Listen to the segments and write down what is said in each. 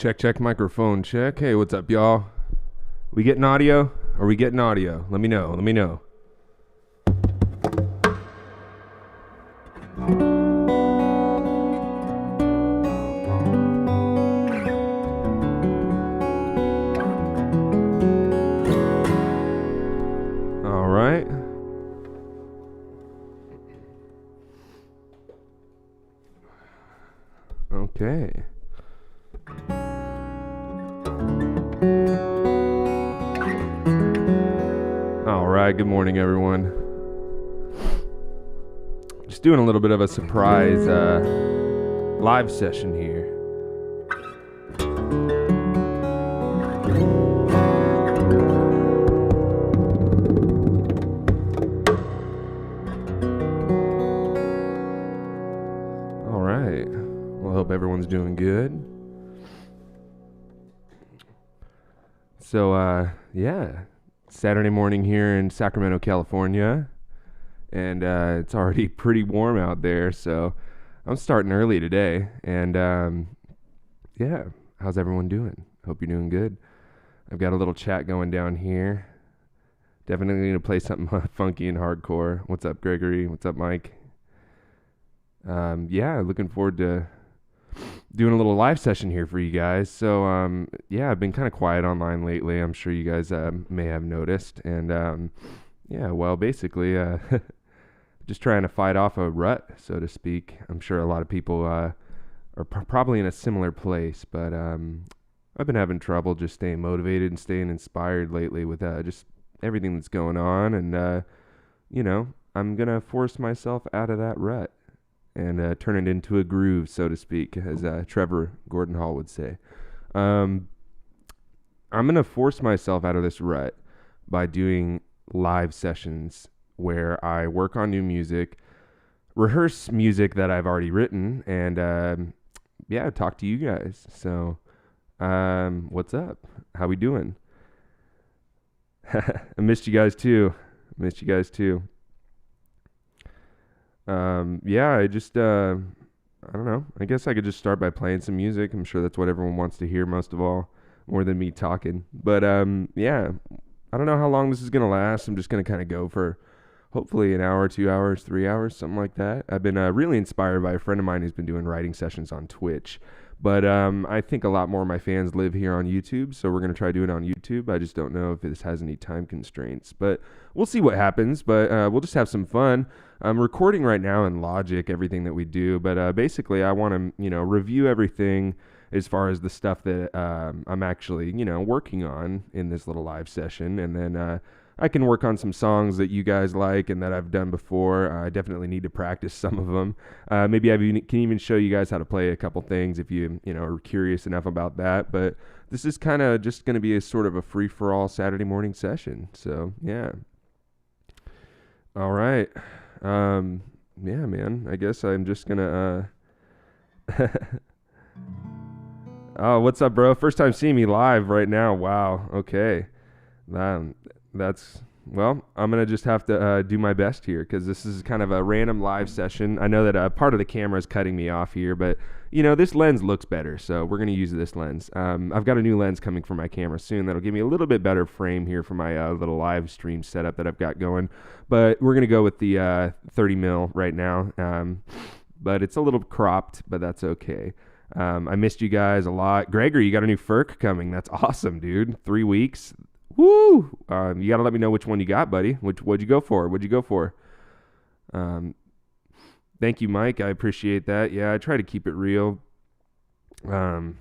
Check, microphone check. Hey, what's up, y'all? We getting audio? Are we getting audio? Let me know. All right. Okay. All right, good morning, everyone. Just doing a little bit of a surprise live session here. All right. Well, I hope everyone's doing good. So, yeah, Saturday morning here in Sacramento, California, and it's already pretty warm out there, so I'm starting early today, and yeah, how's everyone doing? Hope you're doing good. I've got a little chat going down here. Definitely going to play something funky and hardcore. What's up, Gregory? What's up, Mike? Yeah, looking forward to doing a little live session here for you guys. So, yeah, I've been kind of quiet online lately. I'm sure you guys may have noticed. And, yeah, well, basically, just trying to fight off a rut, so to speak. I'm sure a lot of people are probably in a similar place, but I've been having trouble just staying motivated and staying inspired lately with just everything that's going on. And, you know, I'm going to force myself out of that rut and turn it into a groove, so to speak, as Trevor Gordon Hall would say. I'm going to force myself out of this rut by doing live sessions where I work on new music, rehearse music that I've already written, and, yeah, talk to you guys. So, what's up? How we doing? I missed you guys too. Yeah, I just, I don't know. I guess I could just start by playing some music. I'm sure that's what everyone wants to hear most of all, more than me talking. But, yeah, I don't know how long this is going to last. I'm just going to kind of go for hopefully an hour, 2 hours, 3 hours, something like that. I've been really inspired by a friend of mine who's been doing writing sessions on Twitch. But I think a lot more of my fans live here on YouTube, so we're going to try doing it on YouTube. I just don't know if this has any time constraints. But we'll see what happens, but we'll just have some fun. I'm recording right now in Logic, everything that we do, but basically I want to, review everything as far as the stuff that I'm actually, working on in this little live session, and then I can work on some songs that you guys like and that I've done before. I definitely need to practice some of them. Maybe can even show you guys how to play a couple things if you are curious enough about that. But this is kind of just going to be a sort of a free-for-all Saturday morning session. So, yeah. All right. Yeah, man. I guess I'm just going to... Oh, what's up, bro? First time seeing me live right now. Wow. Okay. Well, I'm going to just have to do my best here because this is kind of a random live session. I know that part of the camera is cutting me off here, but, this lens looks better, so we're going to use this lens. I've got a new lens coming for my camera soon that'll give me a little bit better frame here for my little live stream setup that I've got going, but we're going to go with the 30 mil right now, but it's a little cropped, but that's okay. I missed you guys a lot. Gregory, you got a new FERC coming. That's awesome, dude. 3 weeks. Woo! You got to let me know which one you got, buddy. What'd you go for? Thank you, Mike. I appreciate that. Yeah, I try to keep it real. Everyone's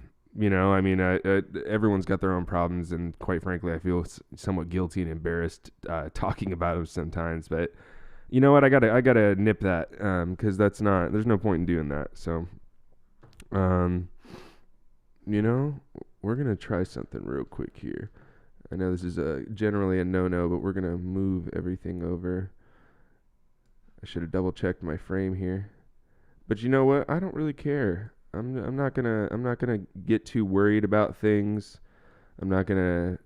got their own problems, and quite frankly, I feel somewhat guilty and embarrassed talking about them sometimes. But you know what? I gotta nip that because there's no point in doing that. So, we're gonna try something real quick here. I know this is generally a no-no, but we're gonna move everything over. I should have double-checked my frame here, but you know what? I don't really care. I'm not gonna get too worried about things. I'm not gonna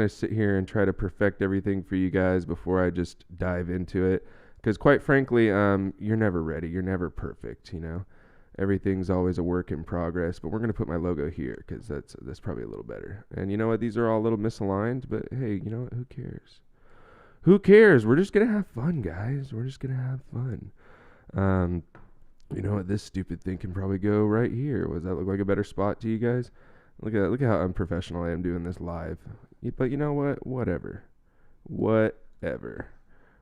sit here and try to perfect everything for you guys before I just dive into it. Because quite frankly, you're never ready. You're never perfect, Everything's always a work in progress, but we're going to put my logo here because that's probably a little better. And you know what? These are all a little misaligned, but hey, you know what? Who cares? Who cares? We're just going to have fun, guys. We're just going to have fun. You know what? This stupid thing can probably go right here. Does that look like a better spot to you guys? Look at how unprofessional I am doing this live. But you know what? Whatever.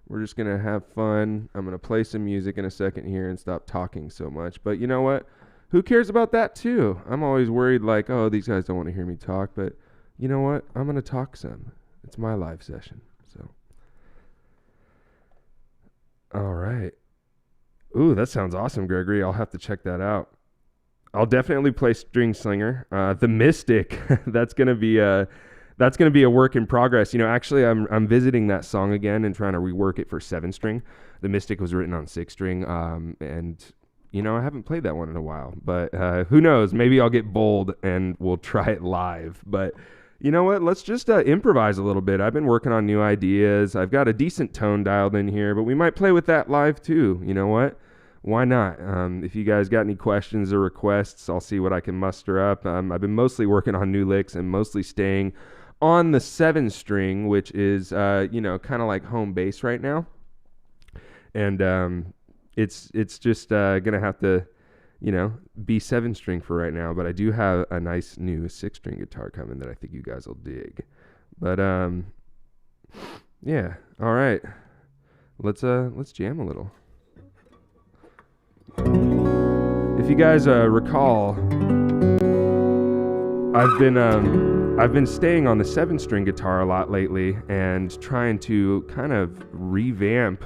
We're just going to have fun. I'm going to play some music in a second here and stop talking so much. But you know what? Who cares about that too? I'm always worried like, oh, these guys don't want to hear me talk. But you know what? I'm going to talk some. It's my live session. So. All right. Ooh, that sounds awesome, Gregory. I'll have to check that out. I'll definitely play String Slinger. The Mystic. That's gonna be a work in progress. You know, actually, I'm visiting that song again and trying to rework it for 7-string. The Mystic was written on 6-string, and you know, I haven't played that one in a while. But who knows? Maybe I'll get bold and we'll try it live. But you know what? Let's just improvise a little bit. I've been working on new ideas. I've got a decent tone dialed in here, but we might play with that live too. You know what? Why not? If you guys got any questions or requests, I'll see what I can muster up. I've been mostly working on new licks and mostly staying on the 7-string, which is, you know, kind of like home base right now. And it's just going to have to, you know, be 7-string for right now. But I do have a nice new 6-string guitar coming that I think you guys will dig. But yeah, all right. Let's jam a little. If you guys recall, I've been staying on the 7-string guitar a lot lately and trying to kind of revamp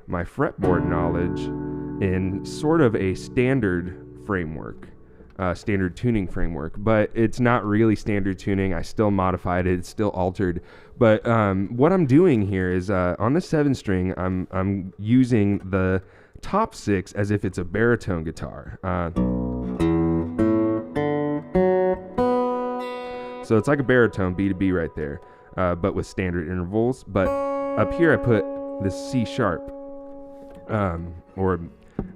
my fretboard knowledge in sort of a standard framework, standard tuning framework. But it's not really standard tuning. I still modified it. It's still altered. But what I'm doing here is on the 7-string, I'm using the top 6 as if it's a baritone guitar. So it's like a baritone, B to B right there, but with standard intervals. But up here I put this C sharp, or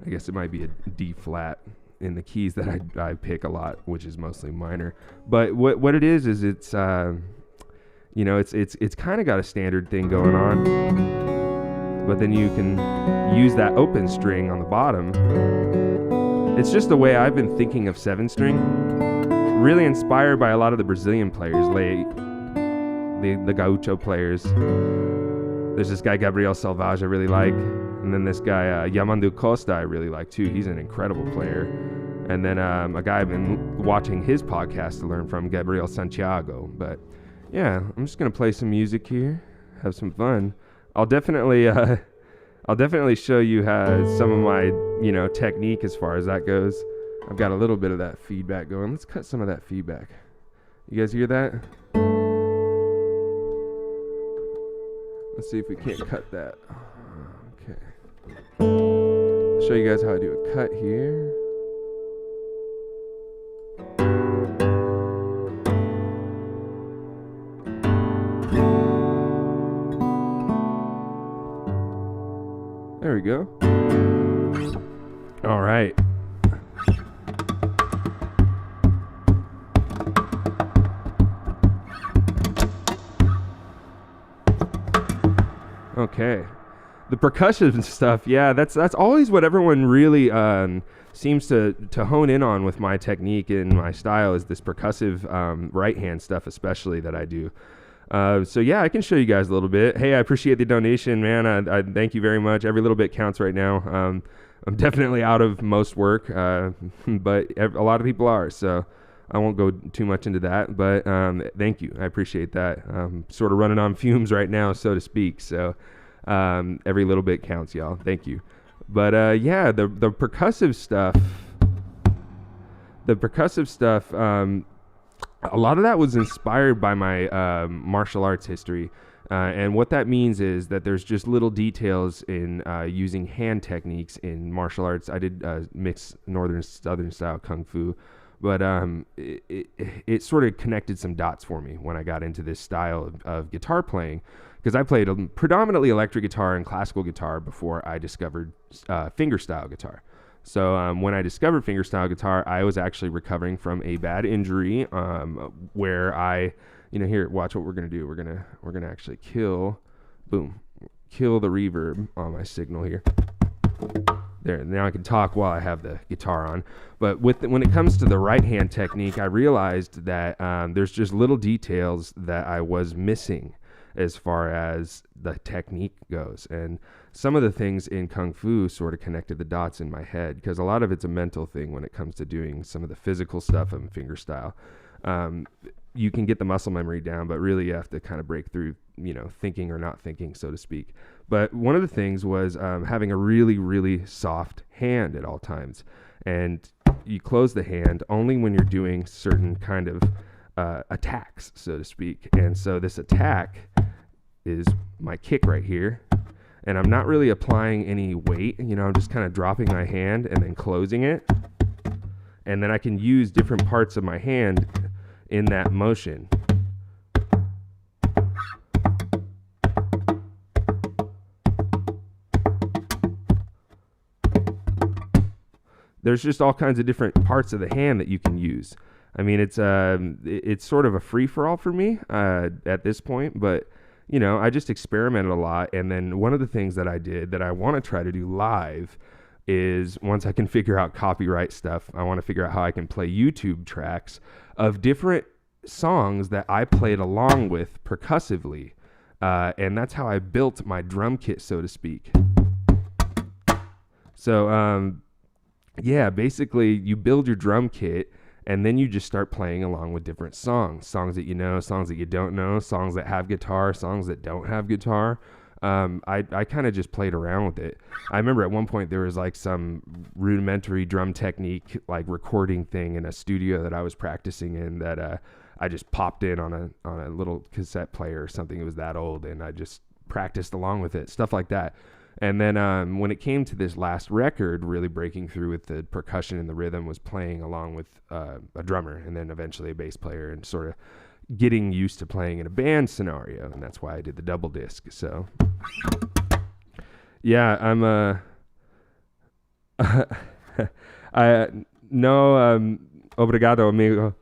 I guess it might be a D flat in the keys that I pick a lot, which is mostly minor. But what it is it's you know, it's kind of got a standard thing going on. But then you can use that open string on the bottom. It's just the way I've been thinking of 7-string. Really inspired by a lot of the Brazilian players, the gaucho players. There's this guy, Gabriel Salvage, I really like. And then this guy, Yamandu Costa, I really like too. He's an incredible player. And then a guy I've been watching his podcast to learn from, Gabriel Santiago. But yeah, I'm just going to play some music here, have some fun. I'll definitely show you some of my, you know, technique as far as that goes. I've got a little bit of that feedback going. Let's cut some of that feedback. You guys hear that? Let's see if we can't cut that. Okay. I'll show you guys how I do a cut here. There we go. All right. Okay. The percussion stuff, yeah, that's always what everyone really seems to hone in on with my technique and my style, is this percussive right hand stuff especially that I do. So yeah, I can show you guys a little bit. Hey, I appreciate the donation, man. I thank you very much. Every little bit counts right now. I'm definitely out of most work, but a lot of people are, so I won't go too much into that. But thank you. I appreciate that. Sort of running on fumes right now, so to speak. So every little bit counts, y'all. Thank you. But yeah, the percussive stuff. A lot of that was inspired by my martial arts history. And what that means is that there's just little details in using hand techniques in martial arts. I did mix northern southern style kung fu, but it sort of connected some dots for me when I got into this style of guitar playing, because I played predominantly electric guitar and classical guitar before I discovered fingerstyle guitar. So when I discovered fingerstyle guitar, I was actually recovering from a bad injury where I, here, watch what we're gonna do. We're gonna actually kill the reverb on my signal here. There, now I can talk while I have the guitar on. But when it comes to the right hand technique, I realized that there's just little details that I was missing as far as the technique goes. And some of the things in Kung Fu sort of connected the dots in my head, because a lot of it's a mental thing when it comes to doing some of the physical stuff of fingerstyle. You can get the muscle memory down, but really you have to kind of break through, thinking or not thinking, so to speak. But one of the things was having a really, really soft hand at all times. And you close the hand only when you're doing certain kind of attacks, so to speak. And so this attack is my kick right here. And I'm not really applying any weight. I'm just kind of dropping my hand and then closing it. And then I can use different parts of my hand in that motion. There's just all kinds of different parts of the hand that you can use. I mean, it's sort of a free-for-all for me at this point, but I just experimented a lot. And then one of the things that I did that I want to try to do live is, once I can figure out copyright stuff, I want to figure out how I can play YouTube tracks of different songs that I played along with percussively. And that's how I built my drum kit, so to speak. So, basically you build your drum kit and then you just start playing along with different songs that you know, songs that you don't know, songs that have guitar, songs that don't have guitar. I kind of just played around with it. I remember at one point there was like some rudimentary drum technique, like recording thing in a studio that I was practicing in, that I just popped in on a little cassette player or something. It was that old, and I just practiced along with it, stuff like that. And then when it came to this last record, really breaking through with the percussion and the rhythm, was playing along with a drummer and then eventually a bass player, and sort of getting used to playing in a band scenario. And that's why I did the double disc. So yeah, I'm obrigado, amigo.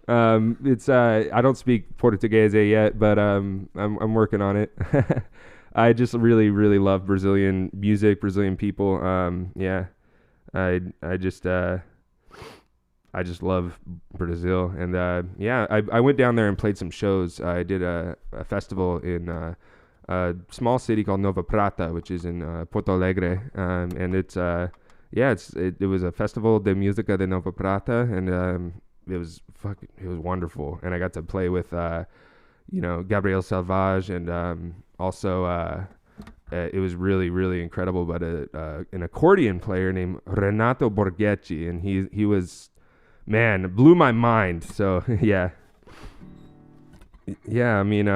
It's I don't speak Portuguese yet, but I'm working on it. I just really, really love Brazilian music, Brazilian people. I just love Brazil. And I went down there and played some shows. I did a festival in a small city called Nova Prata, which is in Porto Alegre. And it was a festival de música de Nova Prata, and it was wonderful. And I got to play with Gabriel Salvage, and also it was really, really incredible. But an accordion player named Renato Borghetti, and he was, man, it blew my mind. So yeah. I mean,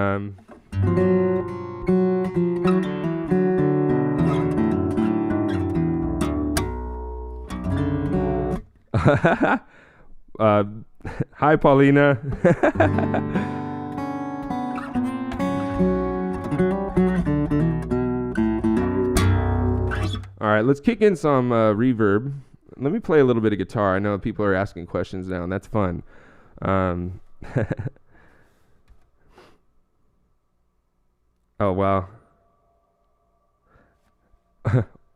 hi, Paulina. All right, let's kick in some reverb. Let me play a little bit of guitar. I know people are asking questions now, and that's fun. Oh, wow.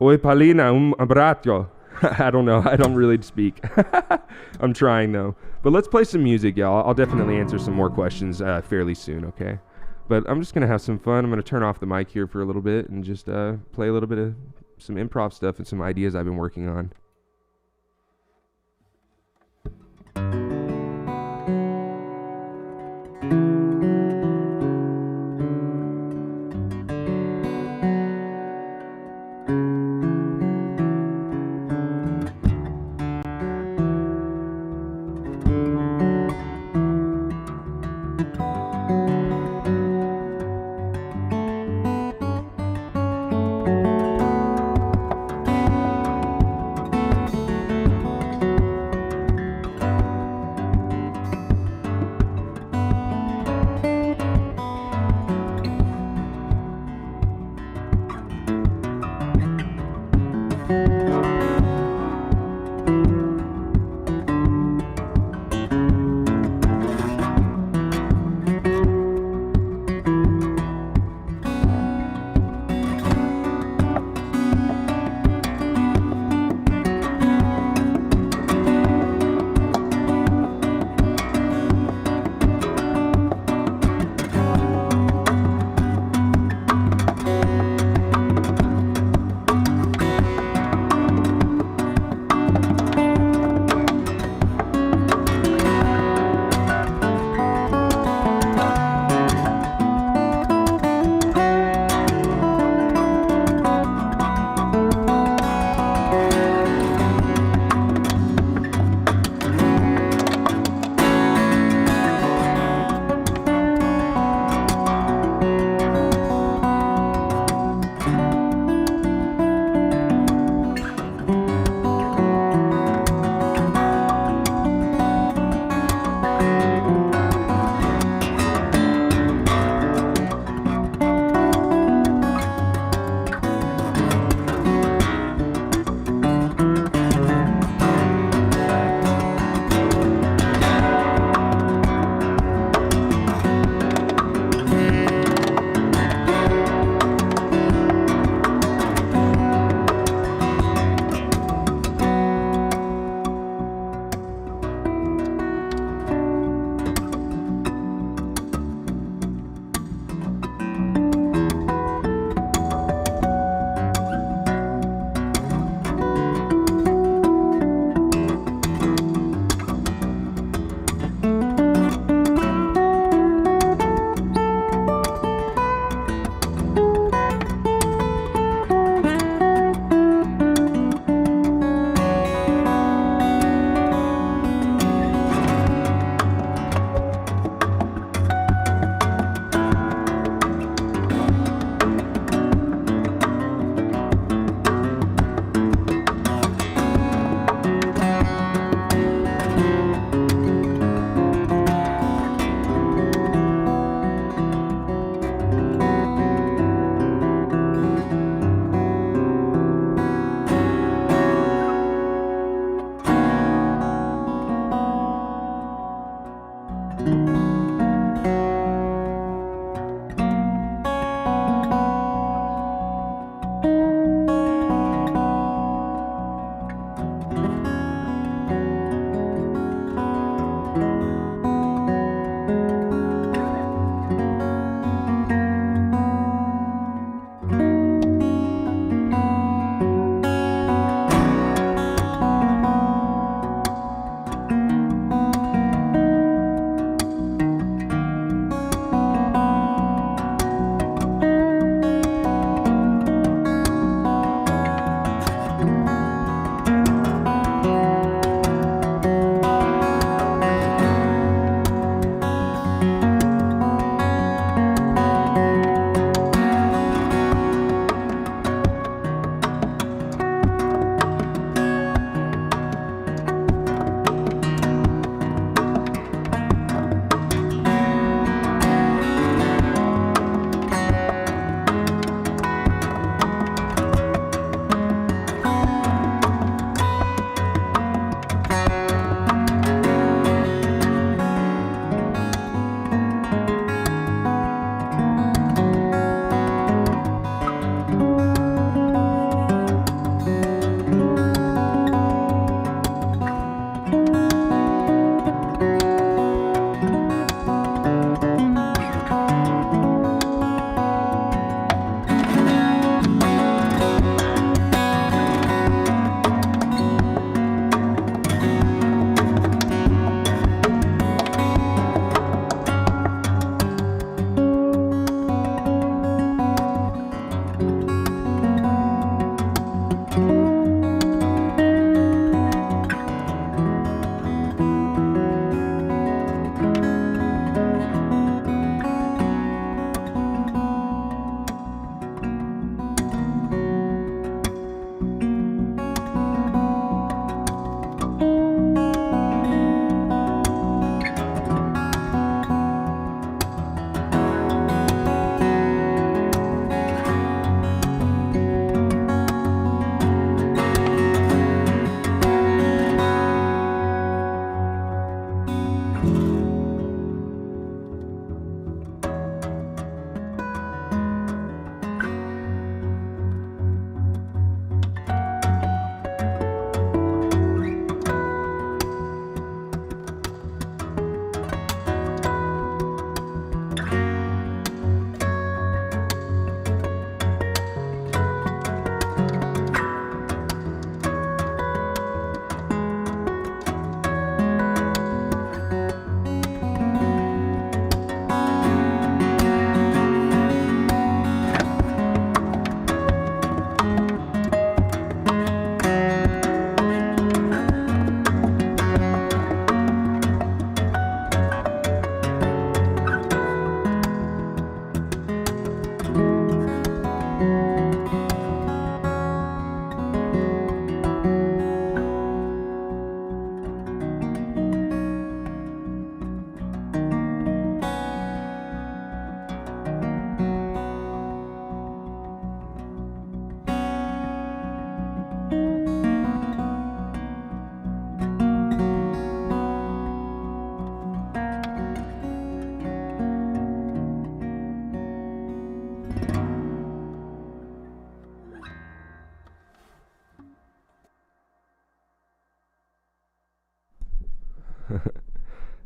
Oi, Paulina, abbraccio. I don't know. I don't really speak. I'm trying, though. But let's play some music, y'all. I'll definitely answer some more questions fairly soon, okay? But I'm just going to have some fun. I'm going to turn off the mic here for a little bit and just play a little bit of some improv stuff and some ideas I've been working on.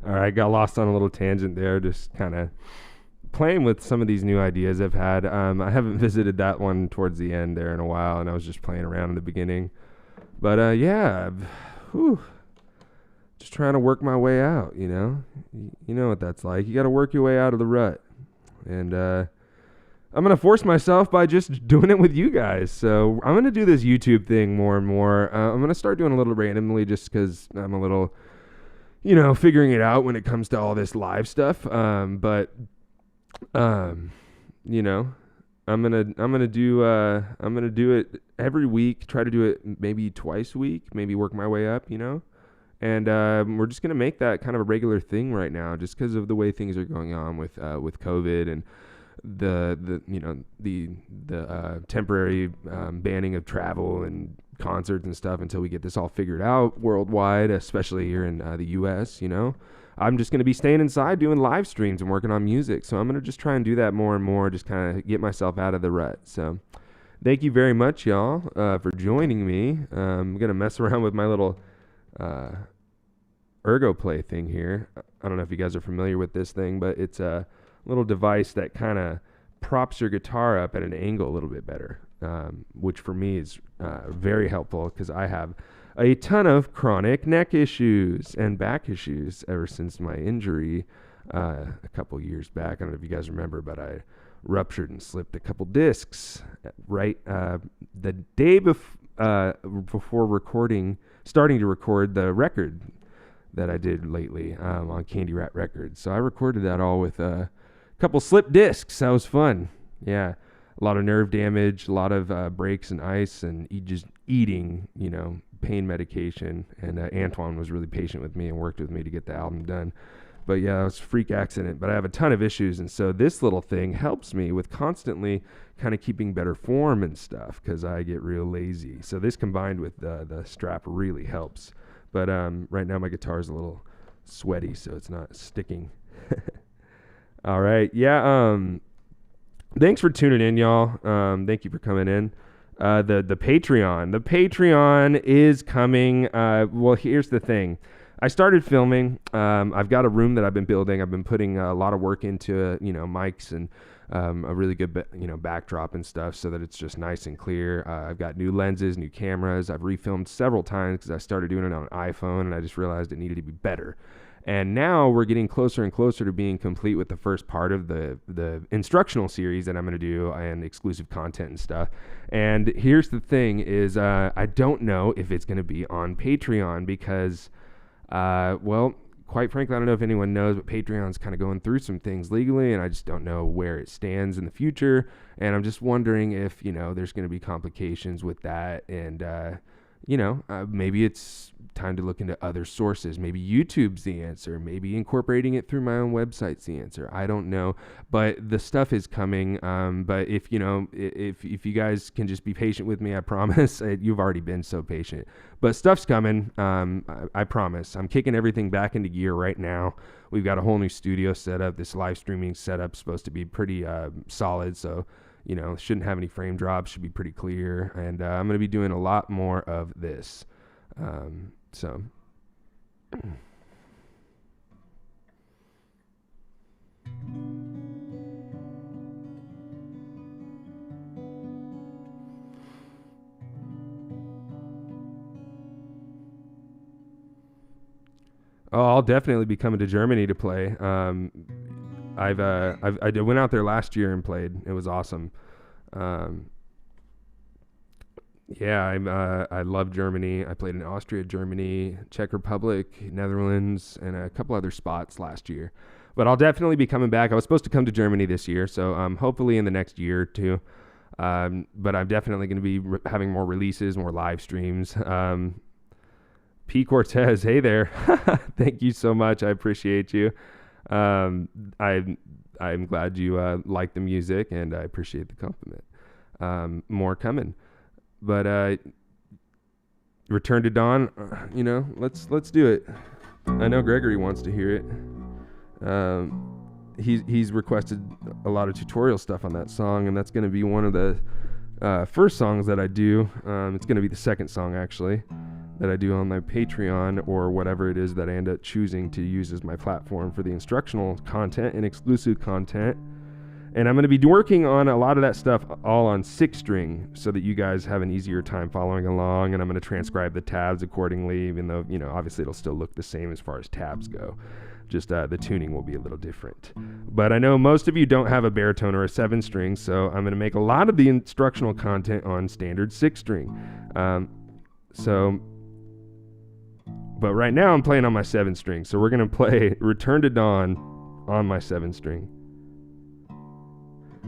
All right, got lost on a little tangent there, just kind of playing with some of these new ideas I've had. I haven't visited that one towards the end there in a while, and I was just playing around in the beginning. But yeah, whew, just trying to work my way out, you know? You know what that's like. You got to work your way out of the rut. And I'm going to force myself by just doing it with you guys. So I'm going to do this YouTube thing more and more. I'm going to start doing a little randomly just because I'm a little, figuring it out when it comes to all this live stuff. But you know, I'm gonna do it every week. Try to do it maybe twice a week. Maybe work my way up. And we're just gonna make that kind of a regular thing right now, just because of the way things are going on with COVID and the temporary banning of travel and concerts and stuff until we get this all figured out worldwide, especially here in the U.S. I'm just going to be staying inside doing live streams and working on music. So I'm going to just try and do that more and more, just kind of get myself out of the rut. So thank you very much, y'all, for joining me. I'm going to mess around with my little ergo play thing here. I don't know if you guys are familiar with this thing, but it's a little device that kind of props your guitar up at an angle a little bit better, which for me is very helpful because I have a ton of chronic neck issues and back issues ever since my injury a couple years back. I don't know if you guys remember, but I ruptured and slipped a couple discs right the day before starting to record the record that I did lately on Candy Rat Records. So I recorded that all with a couple slip discs. That was fun. Yeah. A lot of nerve damage, a lot of breaks and ice, and just eating, pain medication. And Antoine was really patient with me and worked with me to get the album done. But yeah, it was a freak accident. But I have a ton of issues, and so this little thing helps me with constantly kind of keeping better form and stuff because I get real lazy. So this combined with the strap really helps. But right now my guitar is a little sweaty, so it's not sticking. All right. Yeah. Thanks for tuning in, y'all. Thank you for coming in. The Patreon. The Patreon is coming. Well, here's the thing. I started filming. I've got a room that I've been building. I've been putting a lot of work into, mics and a really good, backdrop and stuff so that it's just nice and clear. I've got new lenses, new cameras. I've refilmed several times because I started doing it on an iPhone and I just realized it needed to be better. And now we're getting closer and closer to being complete with the first part of the instructional series that I'm going to do and exclusive content and stuff. And here's the thing is I don't know if it's going to be on Patreon because, quite frankly, I don't know if anyone knows, but Patreon's kind of going through some things legally, and I just don't know where it stands in the future. And I'm just wondering if, there's going to be complications with that. And, maybe it's time to look into other sources. Maybe YouTube's the answer. Maybe incorporating it through my own website's the answer. I don't know, but the stuff is coming. But if you guys can just be patient with me, I promise. You've already been so patient, but stuff's coming. I promise. I'm kicking everything back into gear right now. We've got a whole new studio set up. This live streaming setup's supposed to be pretty solid. So, shouldn't have any frame drops, should be pretty clear. And I'm going to be doing a lot more of this. I'll definitely be coming to Germany to play. I went out there last year and played. It was awesome. I love Germany. I played in Austria, Germany, Czech Republic, Netherlands, and a couple other spots last year. But I'll definitely be coming back. I was supposed to come to Germany this year, so hopefully in the next year or two. But I'm definitely going to be having more releases, more live streams. P. Cortez, hey there. Thank you so much. I appreciate you. I'm glad you like the music, and I appreciate the compliment. More coming. But Return to Dawn, let's do it. I know Gregory wants to hear it. He's requested a lot of tutorial stuff on that song, and that's going to be one of the first songs that I do. It's going to be the second song, actually, that I do on my Patreon or whatever it is that I end up choosing to use as my platform for the instructional content and exclusive content. And I'm going to be working on a lot of that stuff all on 6-string so that you guys have an easier time following along. And I'm going to transcribe the tabs accordingly, even though, obviously it'll still look the same as far as tabs go. Just the tuning will be a little different. But I know most of you don't have a baritone or a 7-string, so I'm going to make a lot of the instructional content on standard 6-string. But right now I'm playing on my 7-string, so we're going to play Return to Dawn on my 7-string.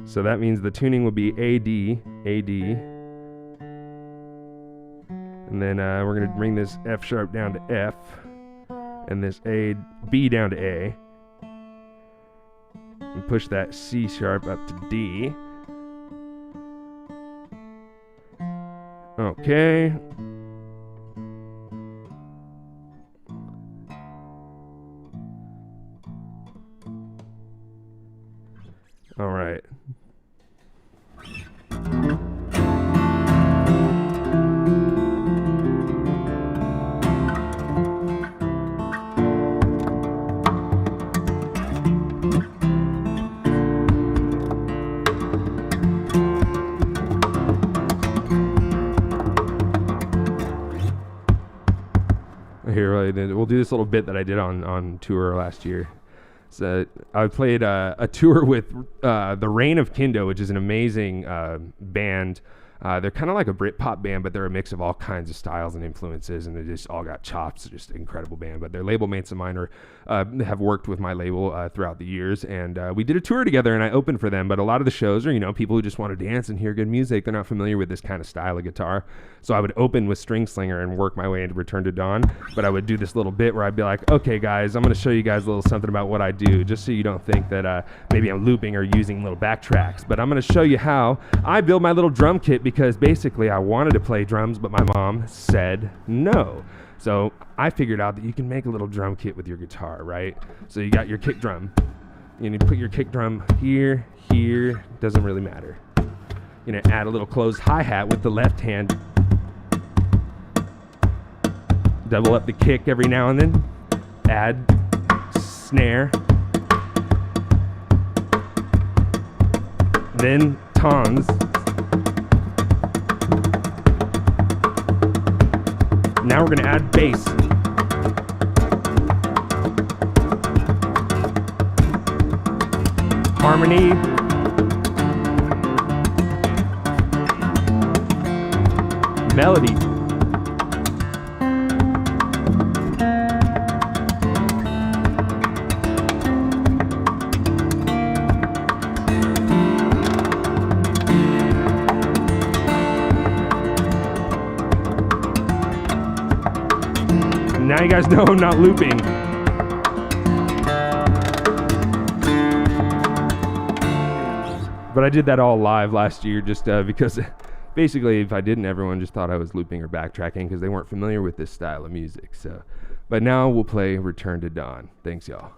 So that means the tuning will be A, D, and then we're going to bring this F sharp down to F, and this B down to A, and push that C sharp up to D. Okay. All right. Here, we'll do this little bit that I did on tour last year. So I played a tour with the Reign of Kindo, which is an amazing band. They're kind of like a Britpop band, but they're a mix of all kinds of styles and influences, and they just all got chops. Just an incredible band. But their label mates of mine have worked with my label throughout the years, and we did a tour together, and I opened for them. But a lot of the shows are, people who just want to dance and hear good music. They're not familiar with this kind of style of guitar. So I would open with String Slinger and work my way into Return to Dawn. But I would do this little bit where I'd be like, okay, guys, I'm going to show you guys a little something about what I do, just so you don't think that maybe I'm looping or using little backtracks. But I'm going to show you how I build my little drum kit, because basically I wanted to play drums, but my mom said no. So I figured out that you can make a little drum kit with your guitar, right? So you got your kick drum. You need to put your kick drum here, doesn't really matter. You're going to add a little closed hi-hat with the left hand. Double up the kick every now and then. Add snare. Then toms. Now we're going to add bass. Harmony. Melody. Now you guys know I'm not looping. But I did that all live last year just because basically if I didn't, everyone just thought I was looping or backtracking because they weren't familiar with this style of music. So, but now we'll play Return to Dawn. Thanks, y'all.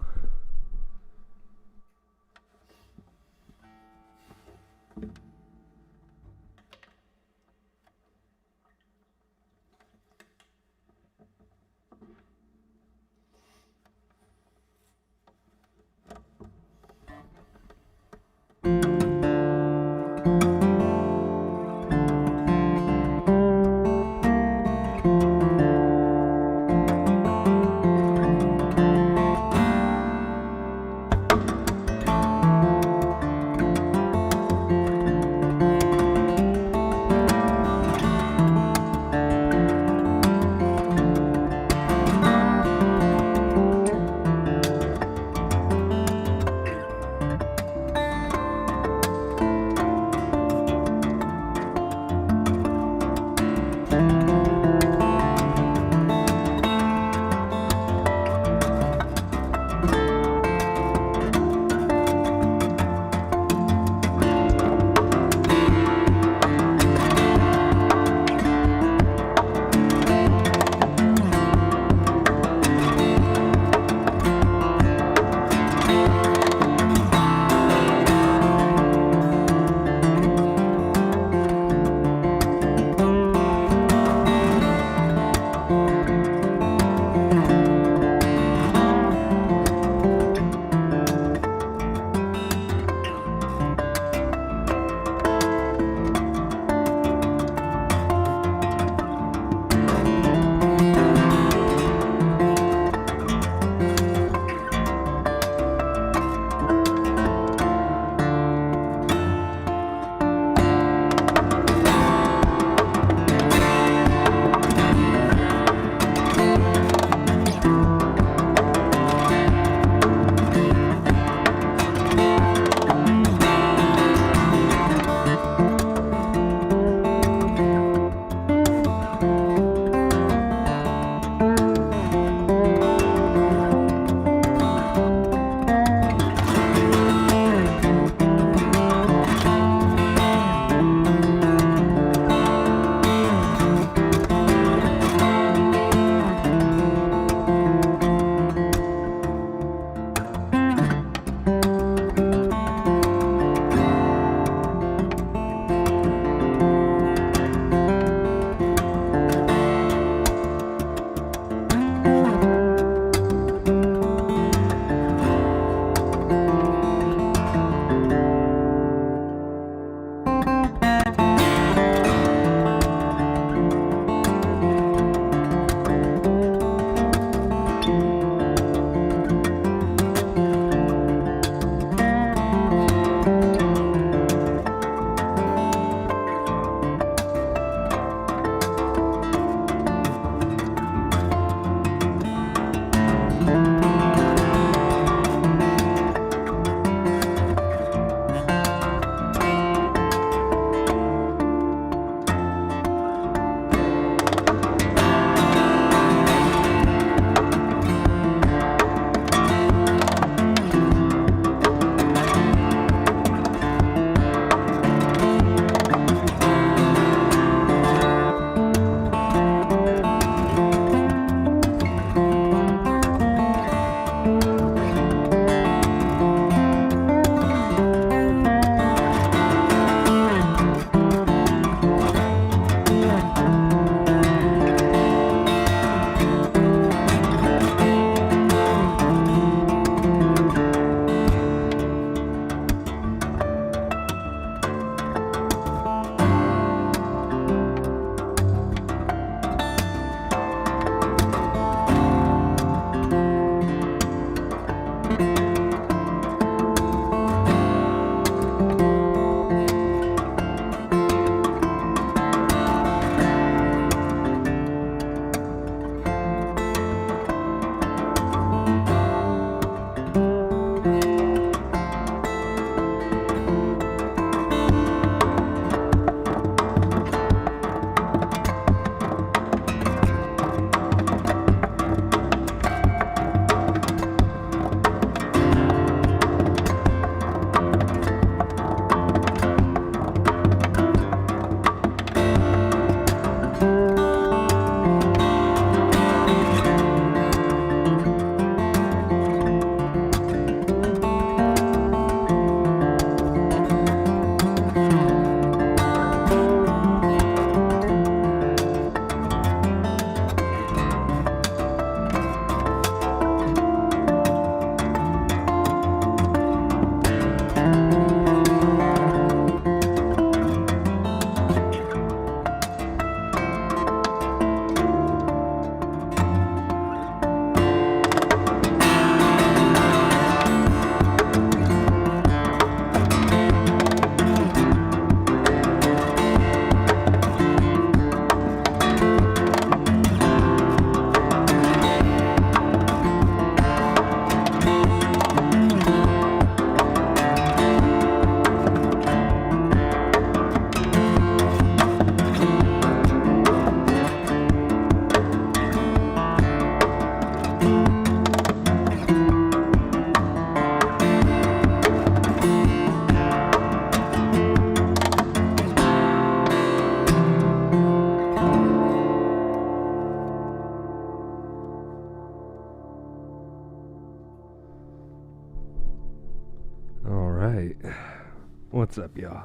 What's up, y'all?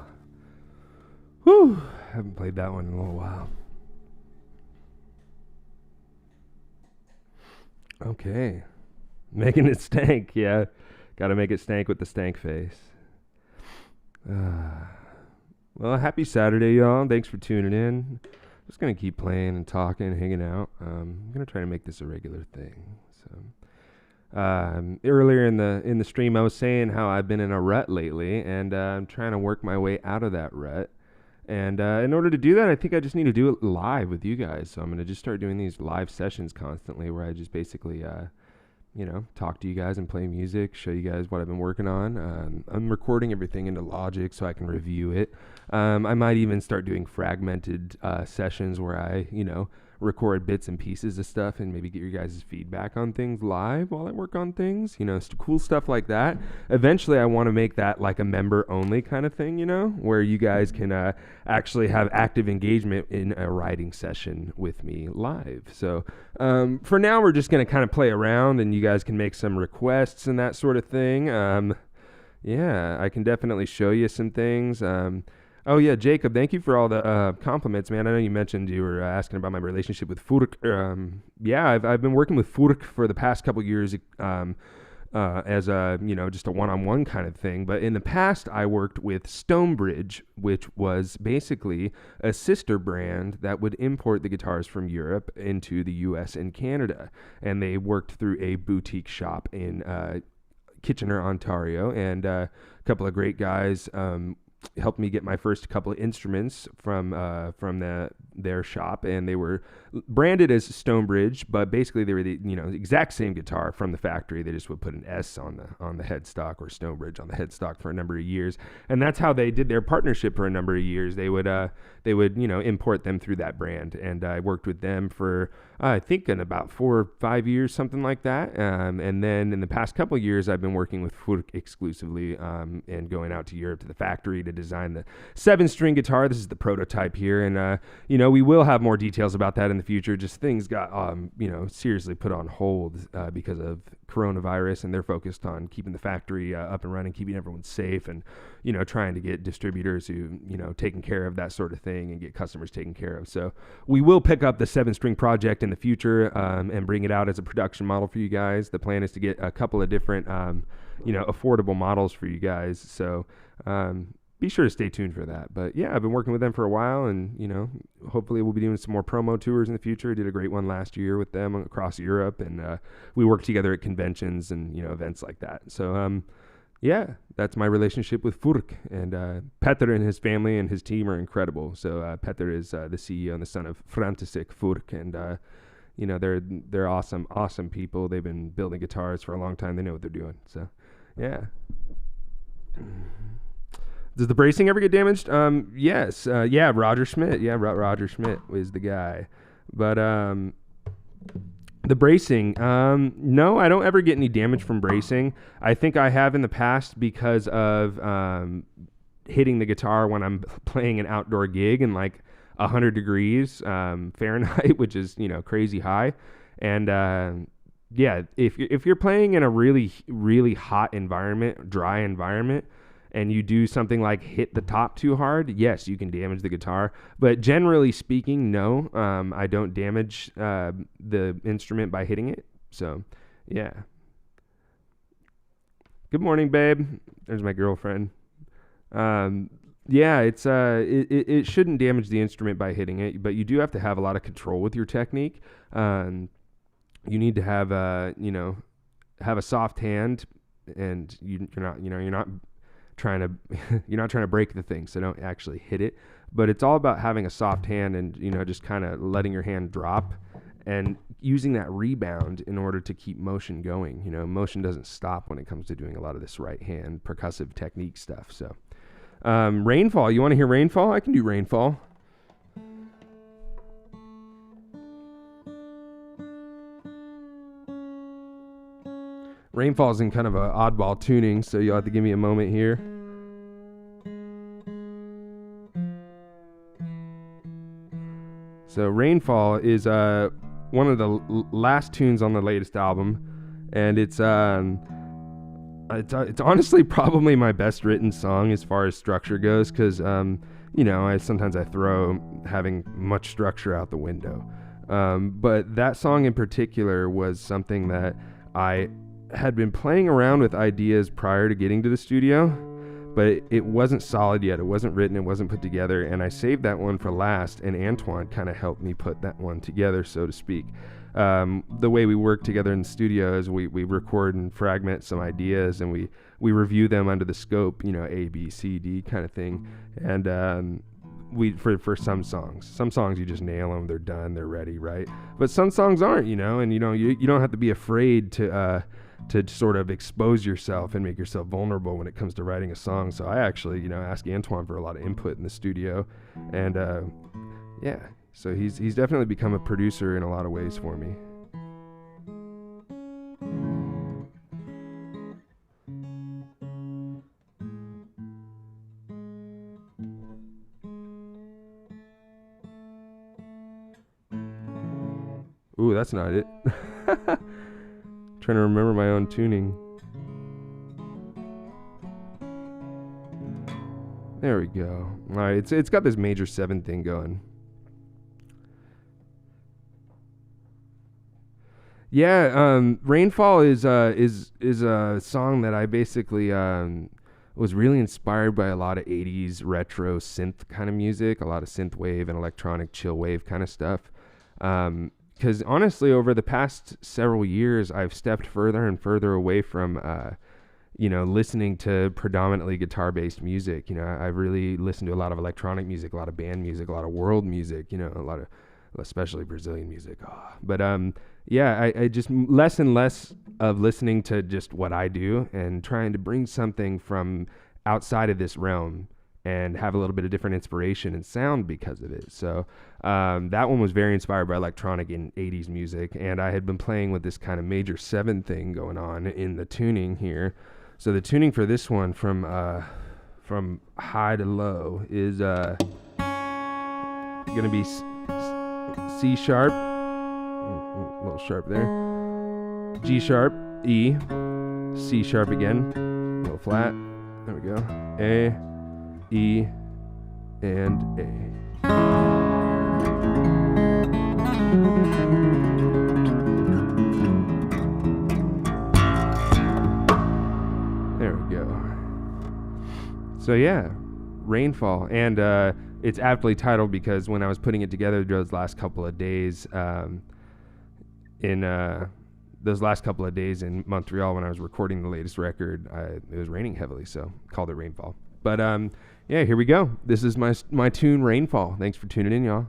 Whew, haven't played that one in a little while. Okay. Making it stank, yeah. Gotta make it stank with the stank face. Well, happy Saturday, y'all. Thanks for tuning in. Just gonna keep playing and talking, hanging out. I'm gonna try to make this a regular thing. So, earlier in the stream, I was saying how I've been in a rut lately, and I'm trying to work my way out of that rut. And in order to do that, I think I just need to do it live with you guys. So I'm gonna just start doing these live sessions constantly, where I just basically, talk to you guys and play music, show you guys what I've been working on. I'm recording everything into Logic so I can review it. I might even start doing fragmented sessions where I, record bits and pieces of stuff and maybe get your guys' feedback on things live while I work on things, cool stuff like that. Eventually, I want to make that like a member-only kind of thing, where you guys can actually have active engagement in a writing session with me live. So for now, we're just going to kind of play around, and you guys can make some requests and that sort of thing. Yeah, I can definitely show you some things. Oh yeah, Jacob, thank you for all the compliments, man. I know you mentioned you were asking about my relationship with Furk. Yeah, I've been working with Furk for the past couple years as a just a one-on-one kind of thing. But in the past, I worked with Stonebridge, which was basically a sister brand that would import the guitars from Europe into the U.S. and Canada, and they worked through a boutique shop in Kitchener, Ontario, and a couple of great guys helped me get my first couple of instruments from their shop, and they were branded as Stonebridge, but basically they were the exact same guitar from the factory. They just would put an S on the headstock, or Stonebridge on the headstock, for a number of years, and that's how they did their partnership for a number of years. They would import them through that brand, and I worked with them for I think in about 4 or 5 years, something like that. And then in the past couple of years, I've been working with Furk exclusively and going out to Europe to the factory to design the 7-string guitar. This is the prototype here, and we will have more details about that in the future. Just things got seriously put on hold because of coronavirus, and they're focused on keeping the factory up and running, keeping everyone safe, and trying to get distributors who taking care of that sort of thing and get customers taken care of. So we will pick up the 7-string project in the future and bring it out as a production model for you guys. The plan is to get a couple of different affordable models for you guys. So be sure to stay tuned for that. But yeah, I've been working with them for a while, and hopefully we'll be doing some more promo tours in the future. I did a great one last year with them across Europe, and we worked together at conventions and events like that. So yeah, that's my relationship with Furk, and Petter and his family and his team are incredible. So Petter is the CEO and the son of František Furk, and they're awesome people. They've been building guitars for a long time. They know what they're doing. So yeah. Does the bracing ever get damaged? Yes. Yeah, Roger Schmidt. Yeah, Roger Schmidt was the guy. But the bracing, no, I don't ever get any damage from bracing. I think I have in the past because of hitting the guitar when I'm playing an outdoor gig in like 100 degrees Fahrenheit, which is crazy high. And yeah, if you're playing in a really really hot environment, dry environment, and you do something like hit the top too hard, yes, you can damage the guitar. But generally speaking, no, I don't damage the instrument by hitting it. So, yeah. Good morning, babe. There's my girlfriend. Yeah, it shouldn't damage the instrument by hitting it, but you do have to have a lot of control with your technique. You need to have have a soft hand, and you're not trying to break the thing, so don't actually hit it. But it's all about having a soft hand and just kind of letting your hand drop and using that rebound in order to keep motion going. Motion doesn't stop when it comes to doing a lot of this right hand percussive technique stuff. So Rainfall, you want to hear Rainfall? I can do Rainfall. Rainfall's in kind of a oddball tuning, so you'll have to give me a moment here. So Rainfall is one of the last tunes on the latest album, and it's it's honestly probably my best written song as far as structure goes, because sometimes I throw having much structure out the window. But that song in particular was something that I had been playing around with ideas prior to getting to the studio, but it wasn't solid yet. It wasn't written, it wasn't put together, and I saved that one for last, and Antoine kind of helped me put that one together, so to speak. The way we work together in the studio is we record and fragment some ideas, and we review them under the scope, A, B, C, D kind of thing. And for some songs you just nail them, they're done, they're ready, right? But some songs aren't, and you don't have to be afraid to sort of expose yourself and make yourself vulnerable when it comes to writing a song. So I actually, ask Antoine for a lot of input in the studio, and yeah. So he's definitely become a producer in a lot of ways for me. Ooh, that's not it. Trying to remember my own tuning. There we go. All right, it's got this major 7 thing going. Yeah, Rainfall is a song that I basically was really inspired by a lot of 80s retro synth kind of music, a lot of synth wave and electronic chill wave kind of stuff. Because honestly, over the past several years, I've stepped further and further away from listening to predominantly guitar-based music. I've really listened to a lot of electronic music, a lot of band music, a lot of world music, a lot of especially Brazilian music. But I just less and less of listening to just what I do and trying to bring something from outside of this realm and have a little bit of different inspiration and sound because of it. So that one was very inspired by electronic and 80s music, and I had been playing with this kind of major 7 thing going on in the tuning here. So the tuning for this one from high to low is going to be C sharp, a little sharp there, G sharp, E, C sharp again, a little flat, there we go, A, E, and A. There we go. So yeah, Rainfall, and it's aptly titled because when I was putting it together those last couple of days, in Montreal when I was recording the latest record, it was raining heavily, so called it Rainfall. But yeah, here we go. This is my tune, Rainfall. Thanks for tuning in, y'all.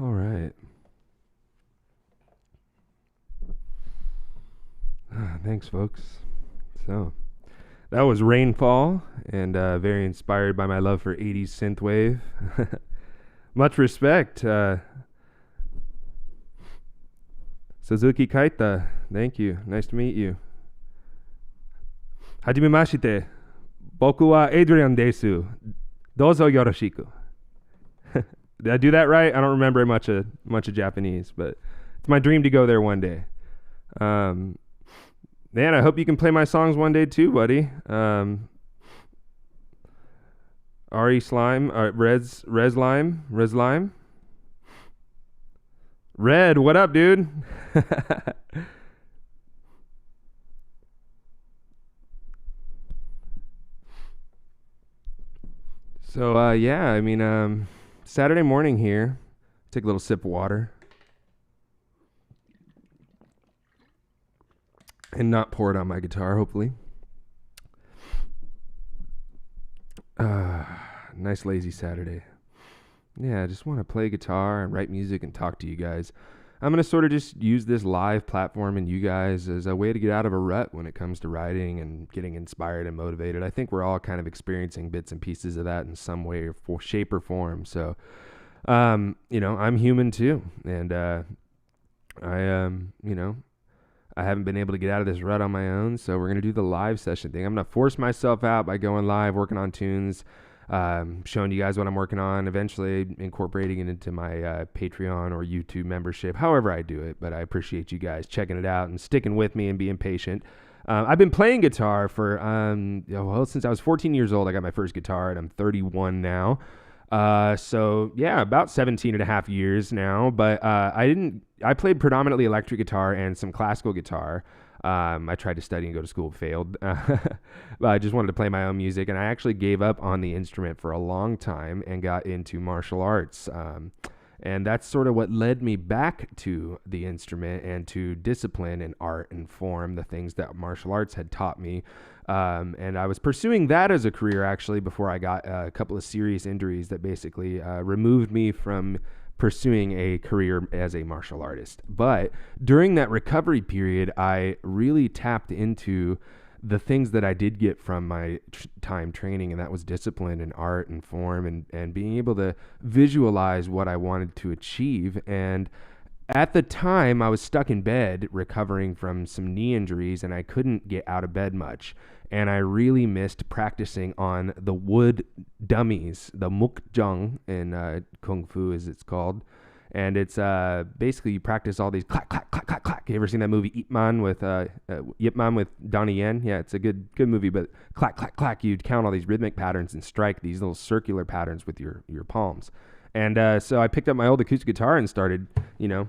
All right. Thanks, folks. So, that was Rainfall, and very inspired by my love for 80s synthwave. Much respect. Suzuki Kaita, thank you. Nice to meet you. Hajimemashite. Boku wa Adrian desu. Dozo yoroshiku. Did I do that right? I don't remember much of Japanese, but it's my dream to go there one day. Man, I hope you can play my songs one day too, buddy. Ari Slime, Rez Lime. Red, what up, dude? So, yeah, I mean, Saturday morning here. Take a little sip of water. and not pour it on my guitar, hopefully. Nice lazy Saturday. Yeah, I just want to play guitar and write music and talk to you guys. I'm going to sort of just use this live platform and you guys as a way to get out of a rut when it comes to writing and getting inspired and motivated. I think we're all kind of experiencing bits and pieces of that in some way or shape or form. So, I'm human too. And I haven't been able to get out of this rut on my own. So we're going to do the live session thing. I'm going to force myself out by going live, working on tunes, showing you guys what I'm working on, eventually incorporating it into my Patreon or YouTube membership, however I do it. But I appreciate you guys checking it out and sticking with me and being patient. I've been playing guitar for, since I was 14 years old. I got my first guitar and I'm 31 now. So yeah, about 17 and a half years now, but I played predominantly electric guitar and some classical guitar. I tried to study and go to school, failed. But I just wanted to play my own music, and I actually gave up on the instrument for a long time and got into martial arts. And that's sort of what led me back to the instrument and to discipline and art and form, the things that martial arts had taught me. And I was pursuing that as a career, actually, before I got a couple of serious injuries that basically removed me from pursuing a career as a martial artist. But during that recovery period, I really tapped into the things that I did get from my time training, and that was discipline and art and form and being able to visualize what I wanted to achieve. And at the time, I was stuck in bed recovering from some knee injuries, and I couldn't get out of bed much. And I really missed practicing on the wood dummies, the mukjang in Kung Fu, as it's called. And it's basically you practice all these clack, clack, clack, clack, clack. You ever seen that movie Ip Man with Donnie Yen? Yeah, it's a good movie, but clack, clack, clack. You'd count all these rhythmic patterns and strike these little circular patterns with your palms. And so I picked up my old acoustic guitar and started,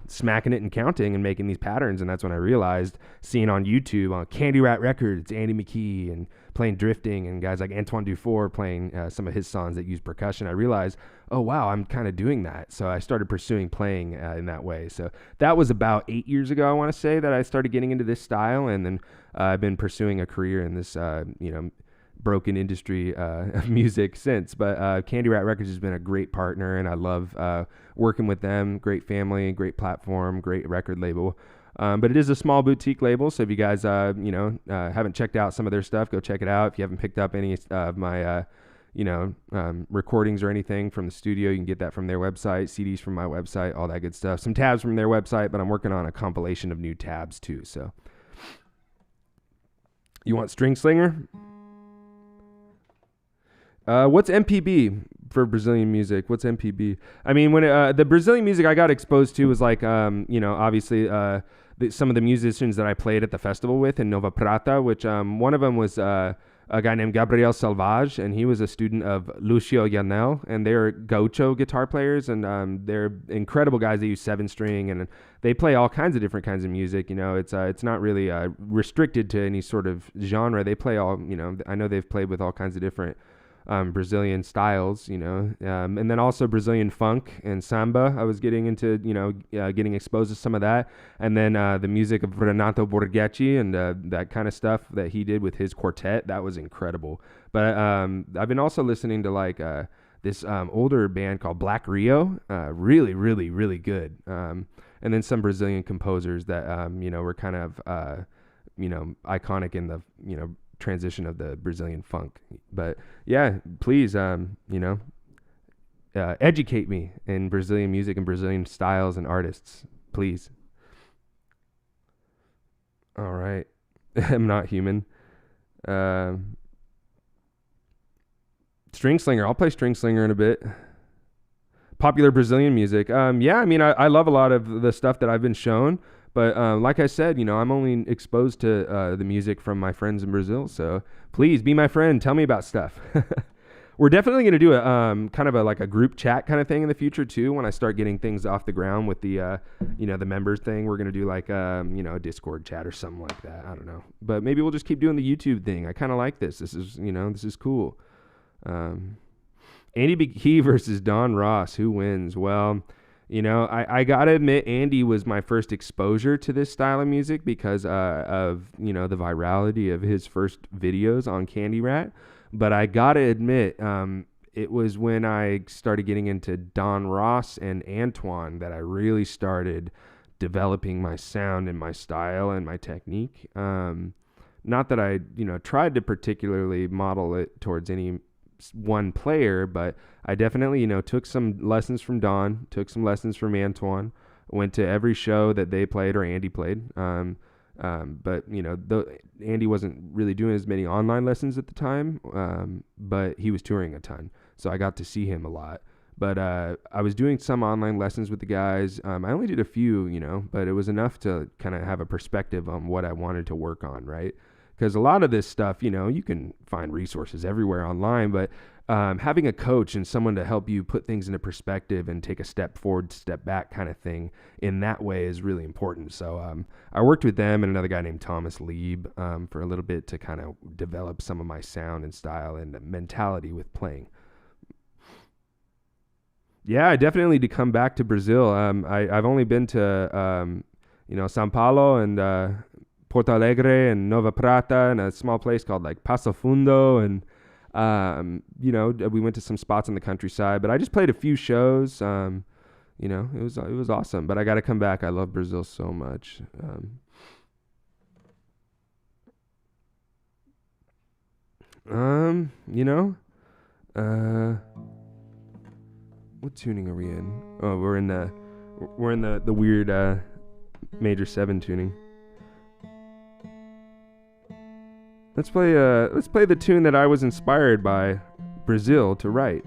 smacking it and counting and making these patterns. And that's when I realized, seeing on YouTube, on Candy Rat Records, Andy McKee, and playing drifting, and guys like Antoine Dufour playing some of his songs that use percussion, I realized, oh, wow, I'm kind of doing that. So I started pursuing playing in that way. So that was about 8 years ago, I want to say, that I started getting into this style. And then I've been pursuing a career in this, broken industry of music since. But Candy Rat Records has been a great partner, and I love working with them. Great family, great platform, great record label. But it is a small boutique label, so if you guys haven't checked out some of their stuff, go check it out. If you haven't picked up any of my recordings or anything from the studio, you can get that from their website, CDs from my website, all that good stuff. Some tabs from their website, but I'm working on a compilation of new tabs too. So you want String Slinger? What's MPB for Brazilian music? What's MPB? I mean, when the Brazilian music I got exposed to was like, obviously some of the musicians that I played at the festival with in Nova Prata, which one of them was a guy named Gabriel Salvage, and he was a student of Lucio Yanel, and they're gaucho guitar players, and they're incredible guys. They use 7-string, and they play all kinds of different kinds of music. It's not really restricted to any sort of genre. They play all, I know they've played with all kinds of different Brazilian styles, and then also Brazilian funk and samba. I was getting into, getting exposed to some of that. And then the music of Renato Borghetti and that kind of stuff that he did with his quartet. That was incredible. But I've been also listening to this older band called Black Rio. Really, really, really good. And then some Brazilian composers that, were kind of, iconic in the, transition of the Brazilian funk. But yeah, please, educate me in Brazilian music and Brazilian styles and artists, please. All right. I'm not human. String Slinger. I'll play String Slinger in a bit. Popular Brazilian music. I love a lot of the stuff that I've been shown. But like I said, I'm only exposed to the music from my friends in Brazil. So please be my friend. Tell me about stuff. We're definitely going to do a kind of a group chat kind of thing in the future too. When I start getting things off the ground with the the members thing, we're going to do a Discord chat or something like that. I don't know, but maybe we'll just keep doing the YouTube thing. I kind of like this. This is cool. Andy McKee versus Don Ross. Who wins? Well, I gotta admit, Andy was my first exposure to this style of music because of the virality of his first videos on Candy Rat. But I gotta admit, it was when I started getting into Don Ross and Antoine that I really started developing my sound and my style and my technique. Not that I, tried to particularly model it towards any one player, but I definitely, took some lessons from Don, took some lessons from Antoine, went to every show that they played or Andy played. But Andy wasn't really doing as many online lessons at the time, but he was touring a ton, so I got to see him a lot. But I was doing some online lessons with the guys. I only did a few, but it was enough to kind of have a perspective on what I wanted to work on, right? Because a lot of this stuff, you can find resources everywhere online, but having a coach and someone to help you put things into perspective and take a step forward, step back kind of thing in that way is really important. So I worked with them and another guy named Thomas Lieb for a little bit to kind of develop some of my sound and style and mentality with playing. Yeah, I definitely need to come back to Brazil. I've only been to, Sao Paulo and Porto Alegre and Nova Prata and a small place called like Passo Fundo. And, we went to some spots in the countryside, but I just played a few shows. It was awesome, but I got to come back. I love Brazil so much. What tuning are we in? Oh, we're in the weird major 7 tuning. Let's play the tune that I was inspired by Brazil to write.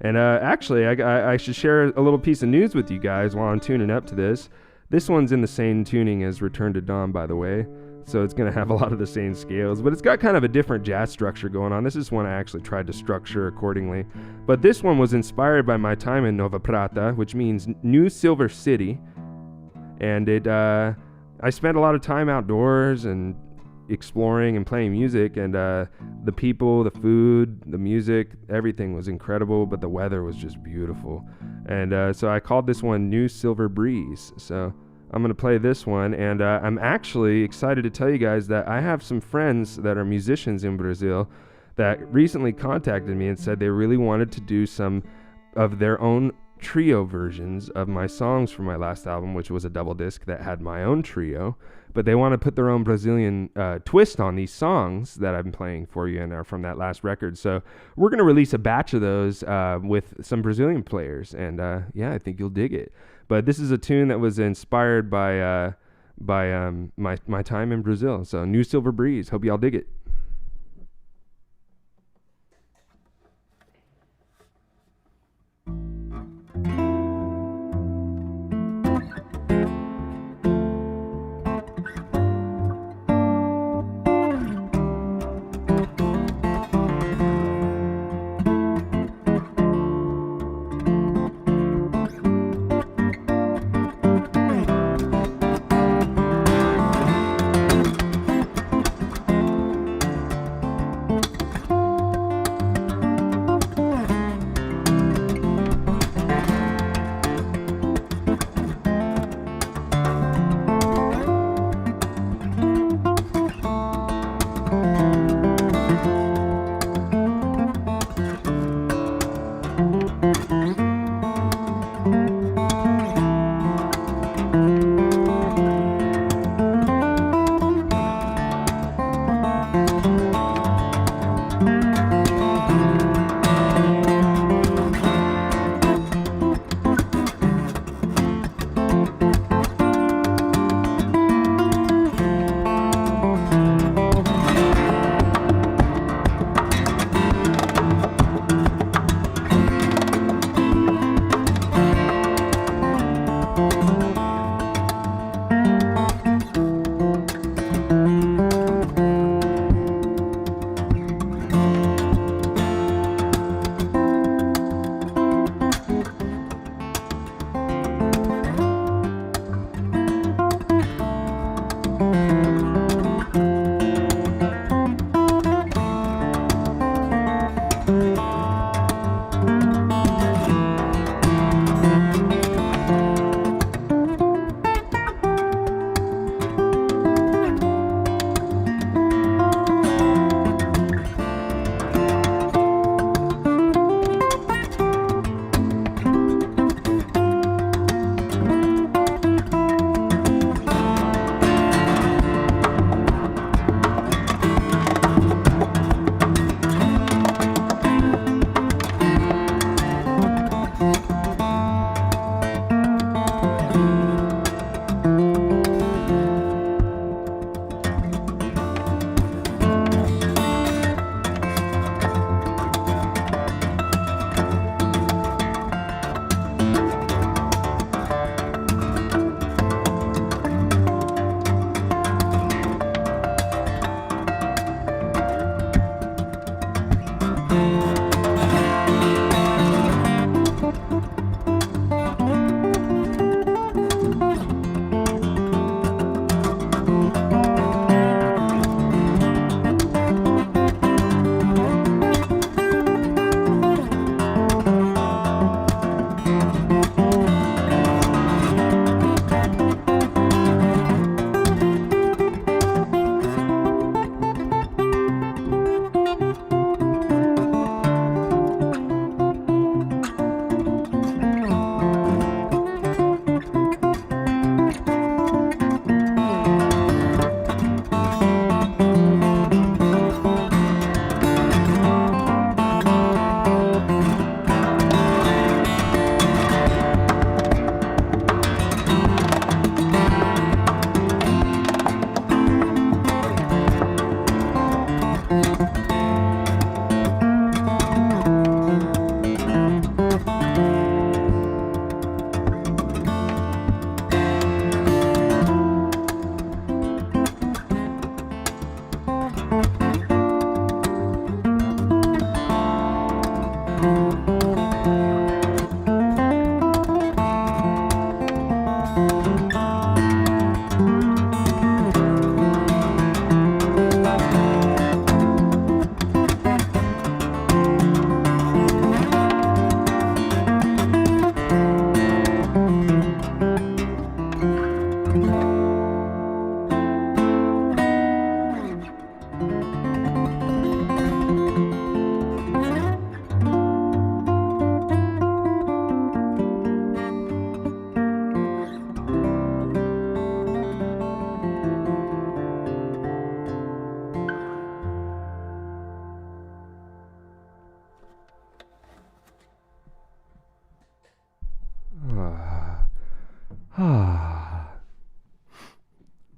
And actually, I should share a little piece of news with you guys while I'm tuning up to this. This one's in the same tuning as Return to Dawn, by the way. So it's going to have a lot of the same scales, but it's got kind of a different jazz structure going on. This is one I actually tried to structure accordingly. But this one was inspired by my time in Nova Prata, which means New Silver City. And I spent a lot of time outdoors and exploring and playing music, and the people, the food, the music, everything was incredible, but the weather was just beautiful. And so I called this one New Silver Breeze. So I'm going to play this one, and I'm actually excited to tell you guys that I have some friends that are musicians in Brazil that recently contacted me and said they really wanted to do some of their own trio versions of my songs from my last album, which was a double disc that had my own trio, but they want to put their own Brazilian twist on these songs that I'm playing for you and are from that last record. So we're going to release a batch of those with some Brazilian players, and I think you'll dig it. But this is a tune that was inspired by my time in Brazil. So New Silver Breeze. Hope y'all dig it.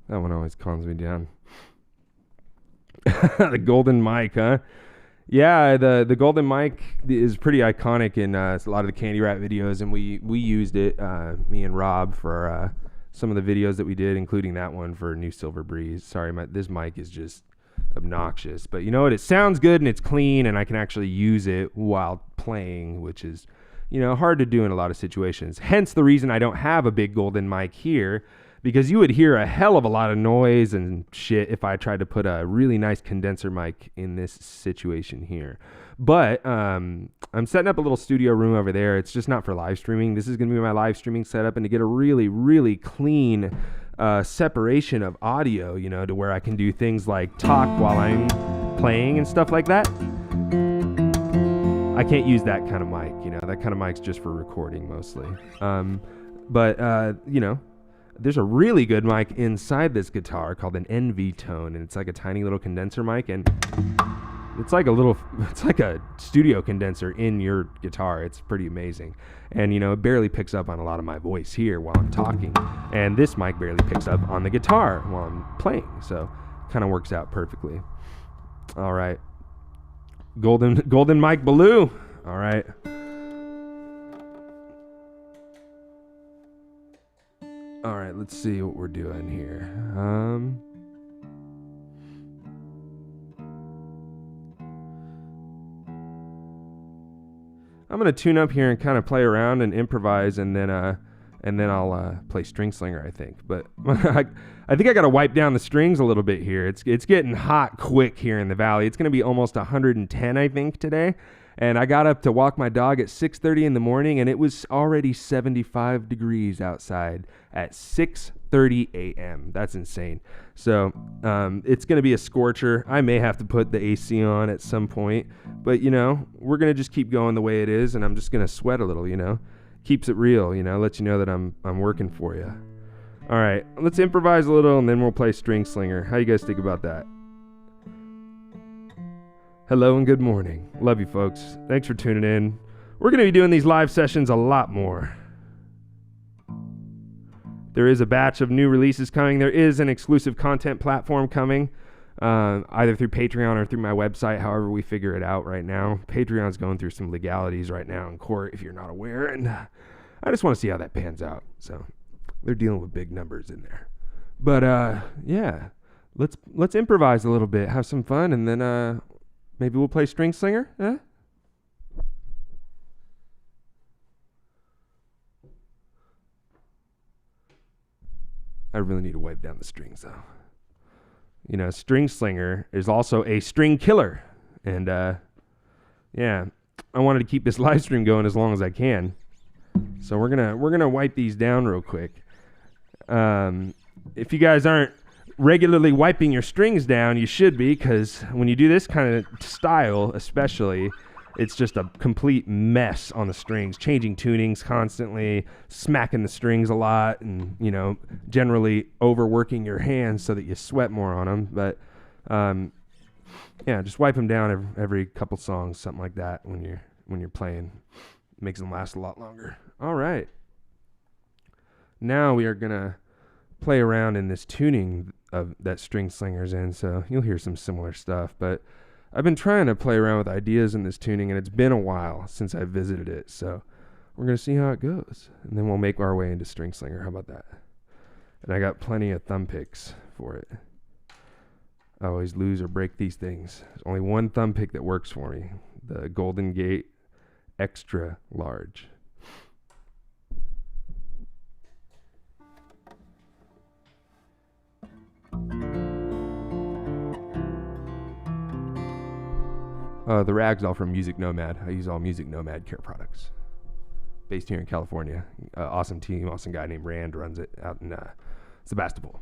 That one always calms me down. The golden mic, huh? Yeah, the golden mic is pretty iconic in a lot of the Candy Rat videos, and we used it, me and Rob, for some of the videos that we did, including that one for New Silver Breeze. Sorry, this mic is just obnoxious, but you know what? It sounds good and it's clean, and I can actually use it while playing, which is, hard to do in a lot of situations. Hence the reason I don't have a big golden mic here, because you would hear a hell of a lot of noise and shit if I tried to put a really nice condenser mic in this situation here. But I'm setting up a little studio room over there. It's just not for live streaming. This is going to be my live streaming setup, and to get a really, really clean separation of audio, to where I can do things like talk while I'm playing and stuff like that. I can't use that kind of mic, that kind of mic's just for recording mostly. There's a really good mic inside this guitar called an NV Tone, and it's like a tiny little condenser mic, and it's like a studio condenser in your guitar. It's pretty amazing. And it barely picks up on a lot of my voice here while I'm talking, and this mic barely picks up on the guitar while I'm playing, so kind of works out perfectly. All right, golden mic Baloo. All right. All right, let's see what we're doing here. I'm gonna tune up here and kind of play around and improvise, and then I'll play String Slinger, I think. But I think I gotta wipe down the strings a little bit here. It's getting hot quick here in the valley. It's gonna be almost 110, I think, today. And I got up to walk my dog at 6:30 in the morning, and it was already 75 degrees outside at 6:30 a.m. That's insane. So it's going to be a scorcher. I may have to put the AC on at some point, but, we're going to just keep going the way it is, and I'm just going to sweat a little, Keeps it real, lets you know that I'm working for you. All right, let's improvise a little, and then we'll play String Slinger. How you guys think about that? Hello and good morning. Love you, folks. Thanks for tuning in. We're going to be doing these live sessions a lot more. There is a batch of new releases coming. There is an exclusive content platform coming, either through Patreon or through my website, however we figure it out right now. Patreon's going through some legalities right now in court, if you're not aware, and I just want to see how that pans out. So they're dealing with big numbers in there. But yeah, let's improvise a little bit, have some fun, and then maybe we'll play String Slinger, huh? I really need to wipe down the strings, though. String Slinger is also a string killer. And, yeah, I wanted to keep this live stream going as long as I can. So we're gonna wipe these down real quick. If you guys aren't regularly wiping your strings down, you should be, because when you do this kind of style, especially, it's just a complete mess on the strings, changing tunings constantly, smacking the strings a lot, and generally overworking your hands so that you sweat more on them. But yeah, just wipe them down every couple songs, something like that, when you're playing. Makes them last a lot longer. All right, now we are gonna play around in this tuning of that String Slinger's in, so you'll hear some similar stuff. But I've been trying to play around with ideas in this tuning, and it's been a while since I visited it, so we're going to see how it goes, and then we'll make our way into String Slinger. How about that? And I got plenty of thumb picks for it. I always lose or break these things. There's only one thumb pick that works for me, the Golden Gate Extra Large. The rag's all from Music Nomad. I use all Music Nomad care products. Based here in California. Awesome team, awesome guy named Rand runs it out in Sebastopol.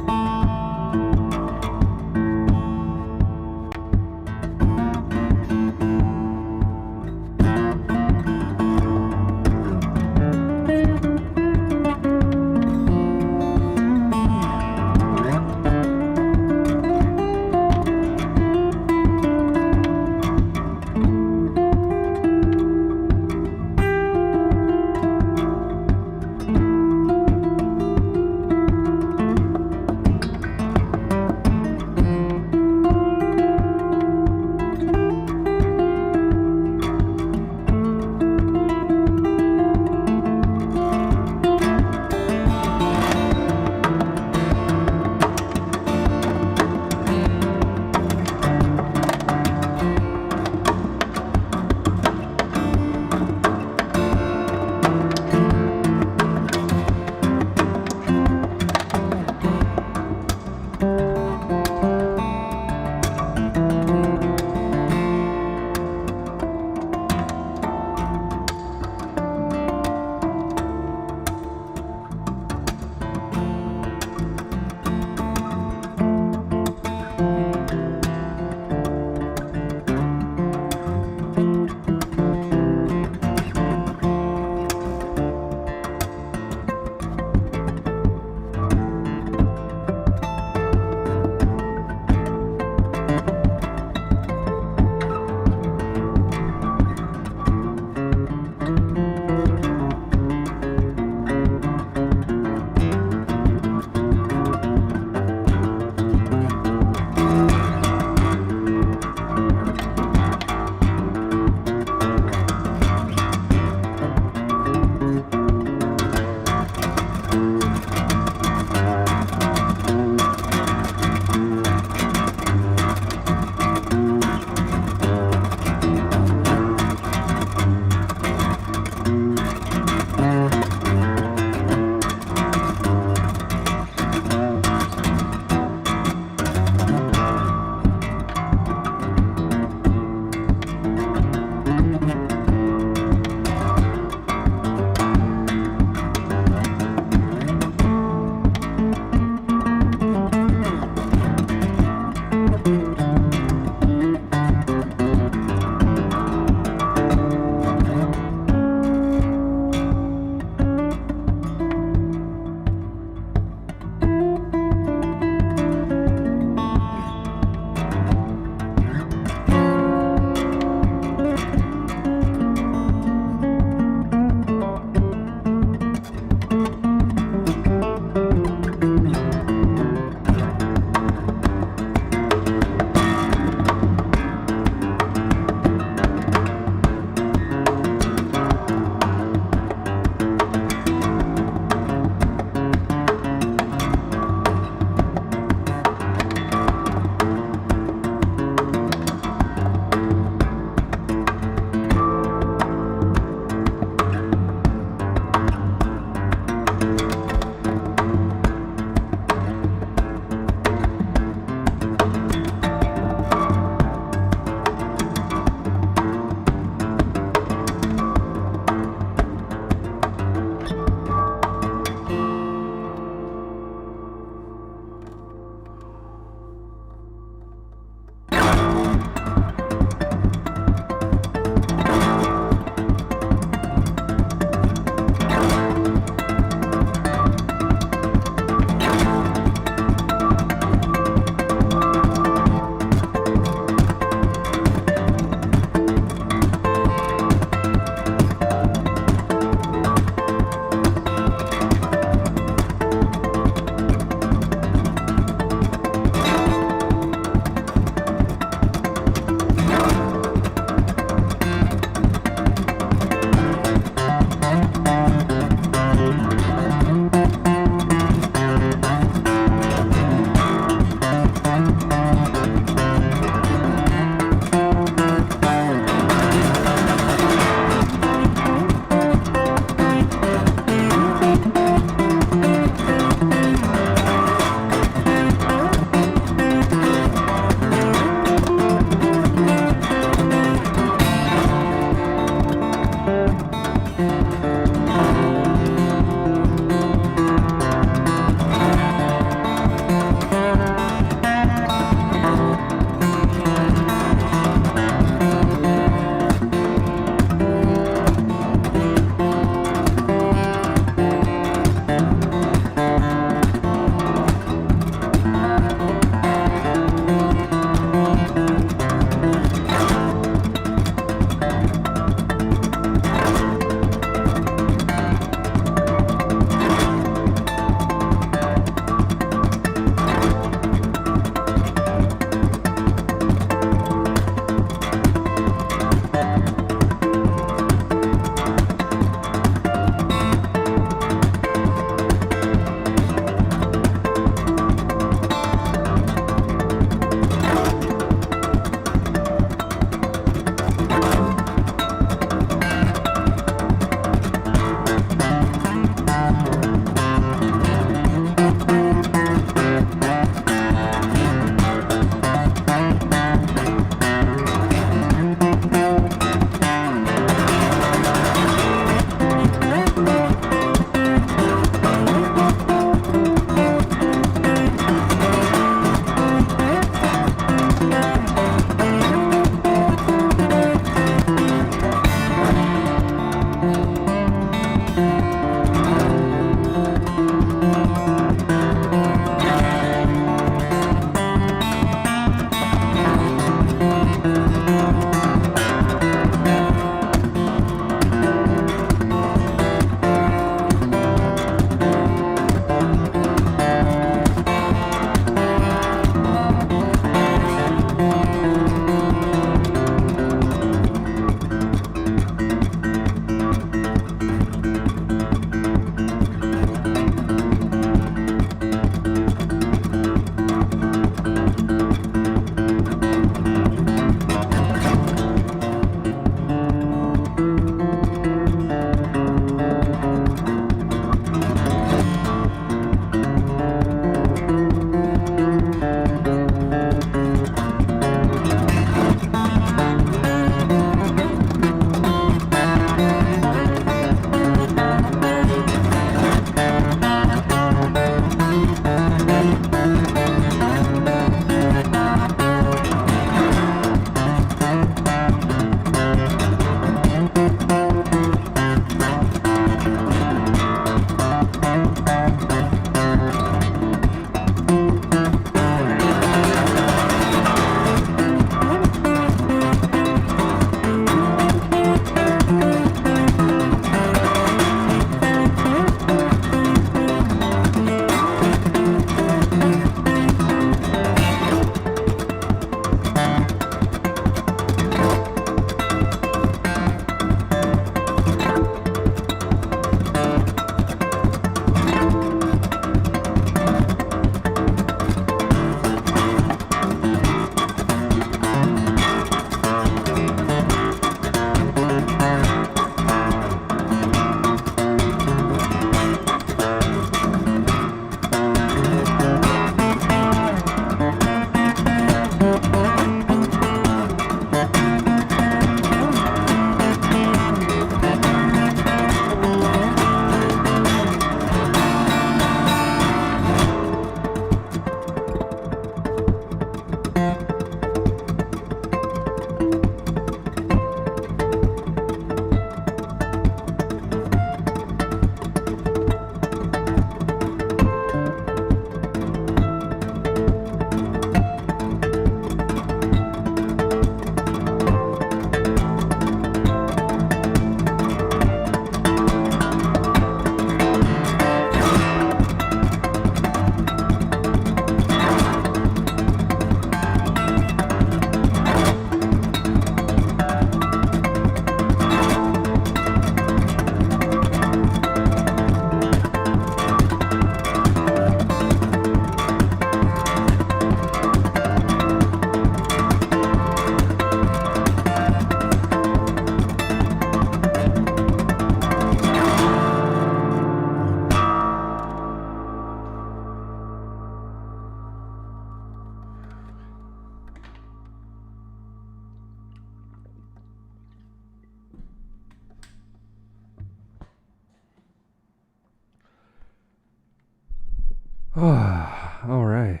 All right.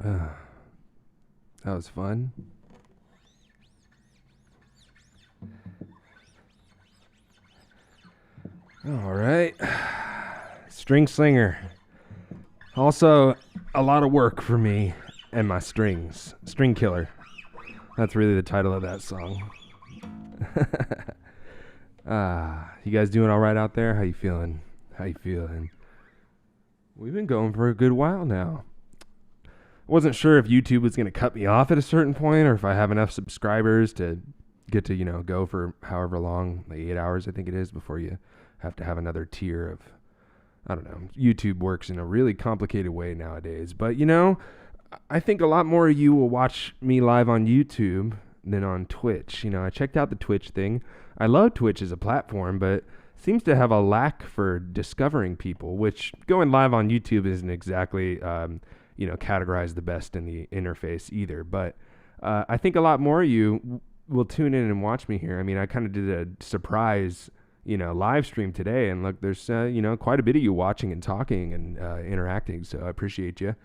Uh, that was fun. All right. String slinger. Also, a lot of work for me and my strings. String killer. That's really the title of that song. You guys doing all right out there? How you feeling? How you feeling? We've been going for a good while now. Wasn't sure if YouTube was going to cut me off at a certain point or if I have enough subscribers to get to, go for however long, like 8 hours, I think it is, before you have to have another tier of, I don't know. YouTube works in a really complicated way nowadays. But, I think a lot more of you will watch me live on YouTube than on Twitch. I checked out the Twitch thing. I love Twitch as a platform, but seems to have a lack for discovering people, which going live on YouTube isn't exactly, categorized the best in the interface either. But I think a lot more of you will tune in and watch me here. I mean, I kind of did a surprise, live stream today, and look, there's, quite a bit of you watching and talking and interacting, so I appreciate you.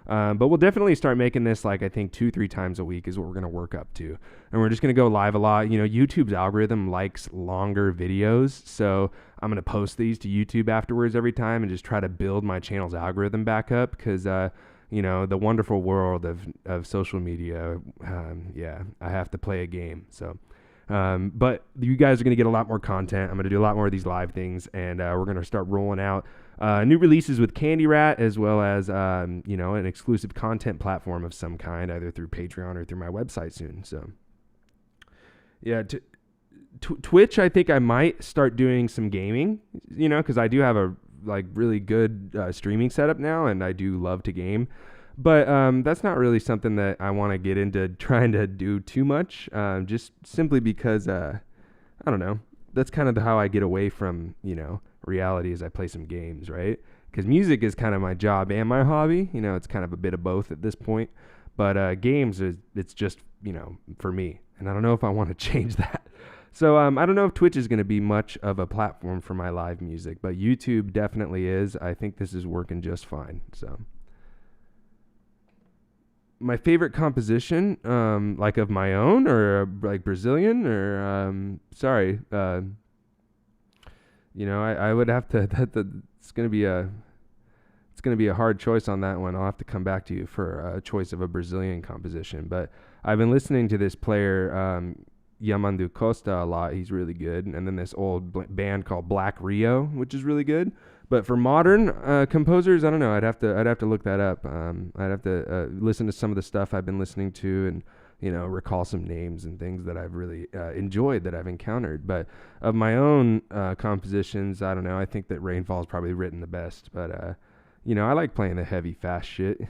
But we'll definitely start making this, I think 2-3 times a week is what we're going to work up to. And we're just going to go live a lot. YouTube's algorithm likes longer videos. So I'm going to post these to YouTube afterwards every time and just try to build my channel's algorithm back up because, the wonderful world of social media, I have to play a game. So, but you guys are going to get a lot more content. I'm going to do a lot more of these live things, and we're going to start rolling out new releases with Candy Rat, as well as, an exclusive content platform of some kind, either through Patreon or through my website soon. So, yeah, Twitch, I think I might start doing some gaming, because I do have a really good streaming setup now, and I do love to game. But that's not really something that I want to get into trying to do too much, just simply because, I don't know, that's kind of how I get away from, reality as I play some games, right? Because music is kind of my job and my hobby. It's kind of a bit of both at this point. But games, it's just, for me. And I don't know if I want to change that. So I don't know if Twitch is going to be much of a platform for my live music, but YouTube definitely is. I think this is working just fine. So my favorite composition, of my own or Brazilian or I would have to. It's going to be a hard choice on that one. I'll have to come back to you for a choice of a Brazilian composition. But I've been listening to this player, Yamandu Costa, a lot. He's really good. And then this old band called Black Rio, which is really good. But for modern composers, I don't know. I'd have to look that up. I'd have to listen to some of the stuff I've been listening to and recall some names and things that I've really enjoyed that I've encountered. But of my own compositions, I don't know. I think that Rainfall is probably written the best. But I like playing the heavy, fast shit.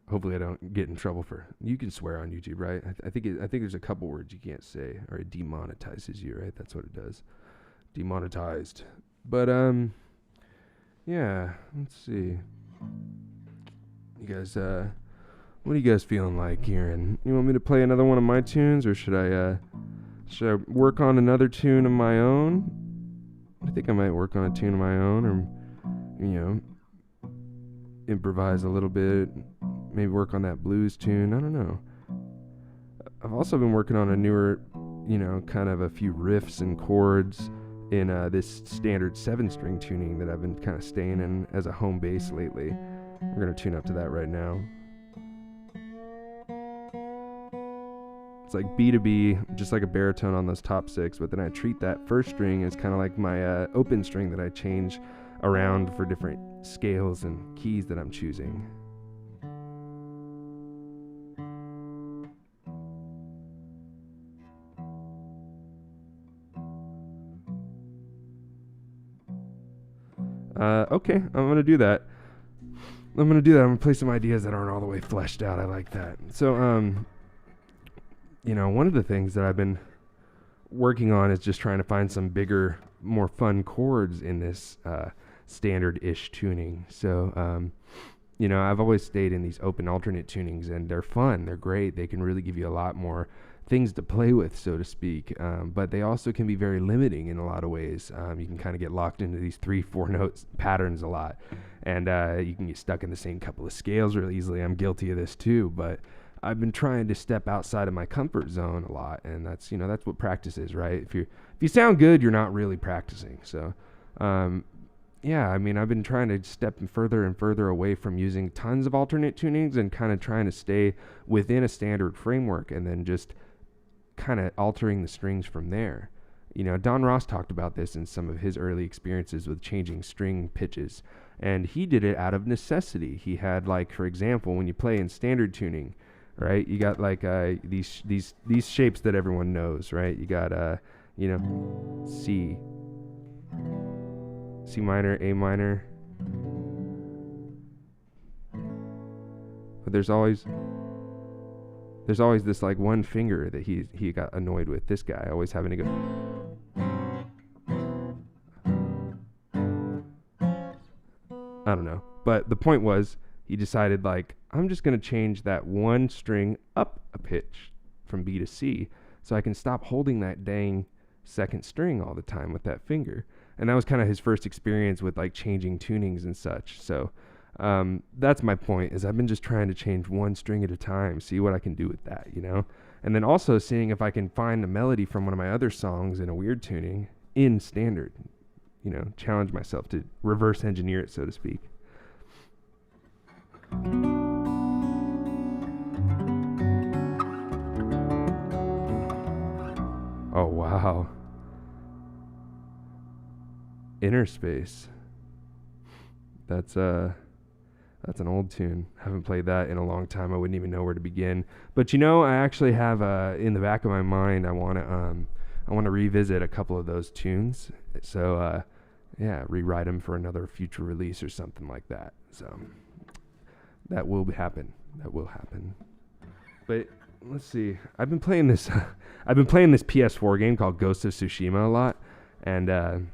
Hopefully I don't get in trouble for. You can swear on YouTube, right? I think there's a couple words you can't say, or it demonetizes you, right? That's what it does. Demonetized. But yeah. Let's see. You guys, what are you guys feeling like here? And you want me to play another one of my tunes, or should I work on another tune of my own? I think I might work on a tune of my own, or improvise a little bit, maybe work on that blues tune. I don't know. I've also been working on a newer, kind of a few riffs and chords in this standard 7-string tuning that I've been kind of staying in as a home bass lately. We're going to tune up to that right now. It's like B to B, just like a baritone on those top 6, but then I treat that first string as kind of like my open string that I change around for different scales and keys that I'm choosing. Okay, I'm going to do that. I'm going to play some ideas that aren't all the way fleshed out. I like that. So, one of the things that I've been working on is just trying to find some bigger, more fun chords in this standard-ish tuning. So, I've always stayed in these open alternate tunings, and they're fun. They're great. They can really give you a lot more things to play with, so to speak. But they also can be very limiting in a lot of ways. You can kind of get locked into these 3-4 notes patterns a lot, and you can get stuck in the same couple of scales really easily. I'm guilty of this too, but I've been trying to step outside of my comfort zone a lot, and that's what practice is, right? If you sound good, you're not really practicing. So, yeah, I mean, I've been trying to step further and further away from using tons of alternate tunings and kind of trying to stay within a standard framework, and then just kind of altering the strings from there. Don Ross talked about this in some of his early experiences with changing string pitches, and he did it out of necessity. He had, like, for example, when you play in standard tuning, right, you got like these shapes that everyone knows, right? You got C minor, A minor, but there's always this like one finger that he got annoyed with. This guy always having to go. I don't know. But the point was, he decided, like, I'm just going to change that one string up a pitch from B to C so I can stop holding that dang second string all the time with that finger. And that was kind of his first experience with, like, changing tunings and such. So that's my point, is I've been just trying to change one string at a time, see what I can do with that, And then also seeing if I can find a melody from one of my other songs in a weird tuning in standard, challenge myself to reverse engineer it, so to speak. Oh, wow. Inner Space. That's an old tune. Haven't played that in a long time. I wouldn't even know where to begin. But I actually have in the back of my mind, I want to revisit a couple of those tunes. So rewrite them for another future release or something like that. So that will happen. But let's see. I've been playing this PS4 game called Ghost of Tsushima a lot, and I'm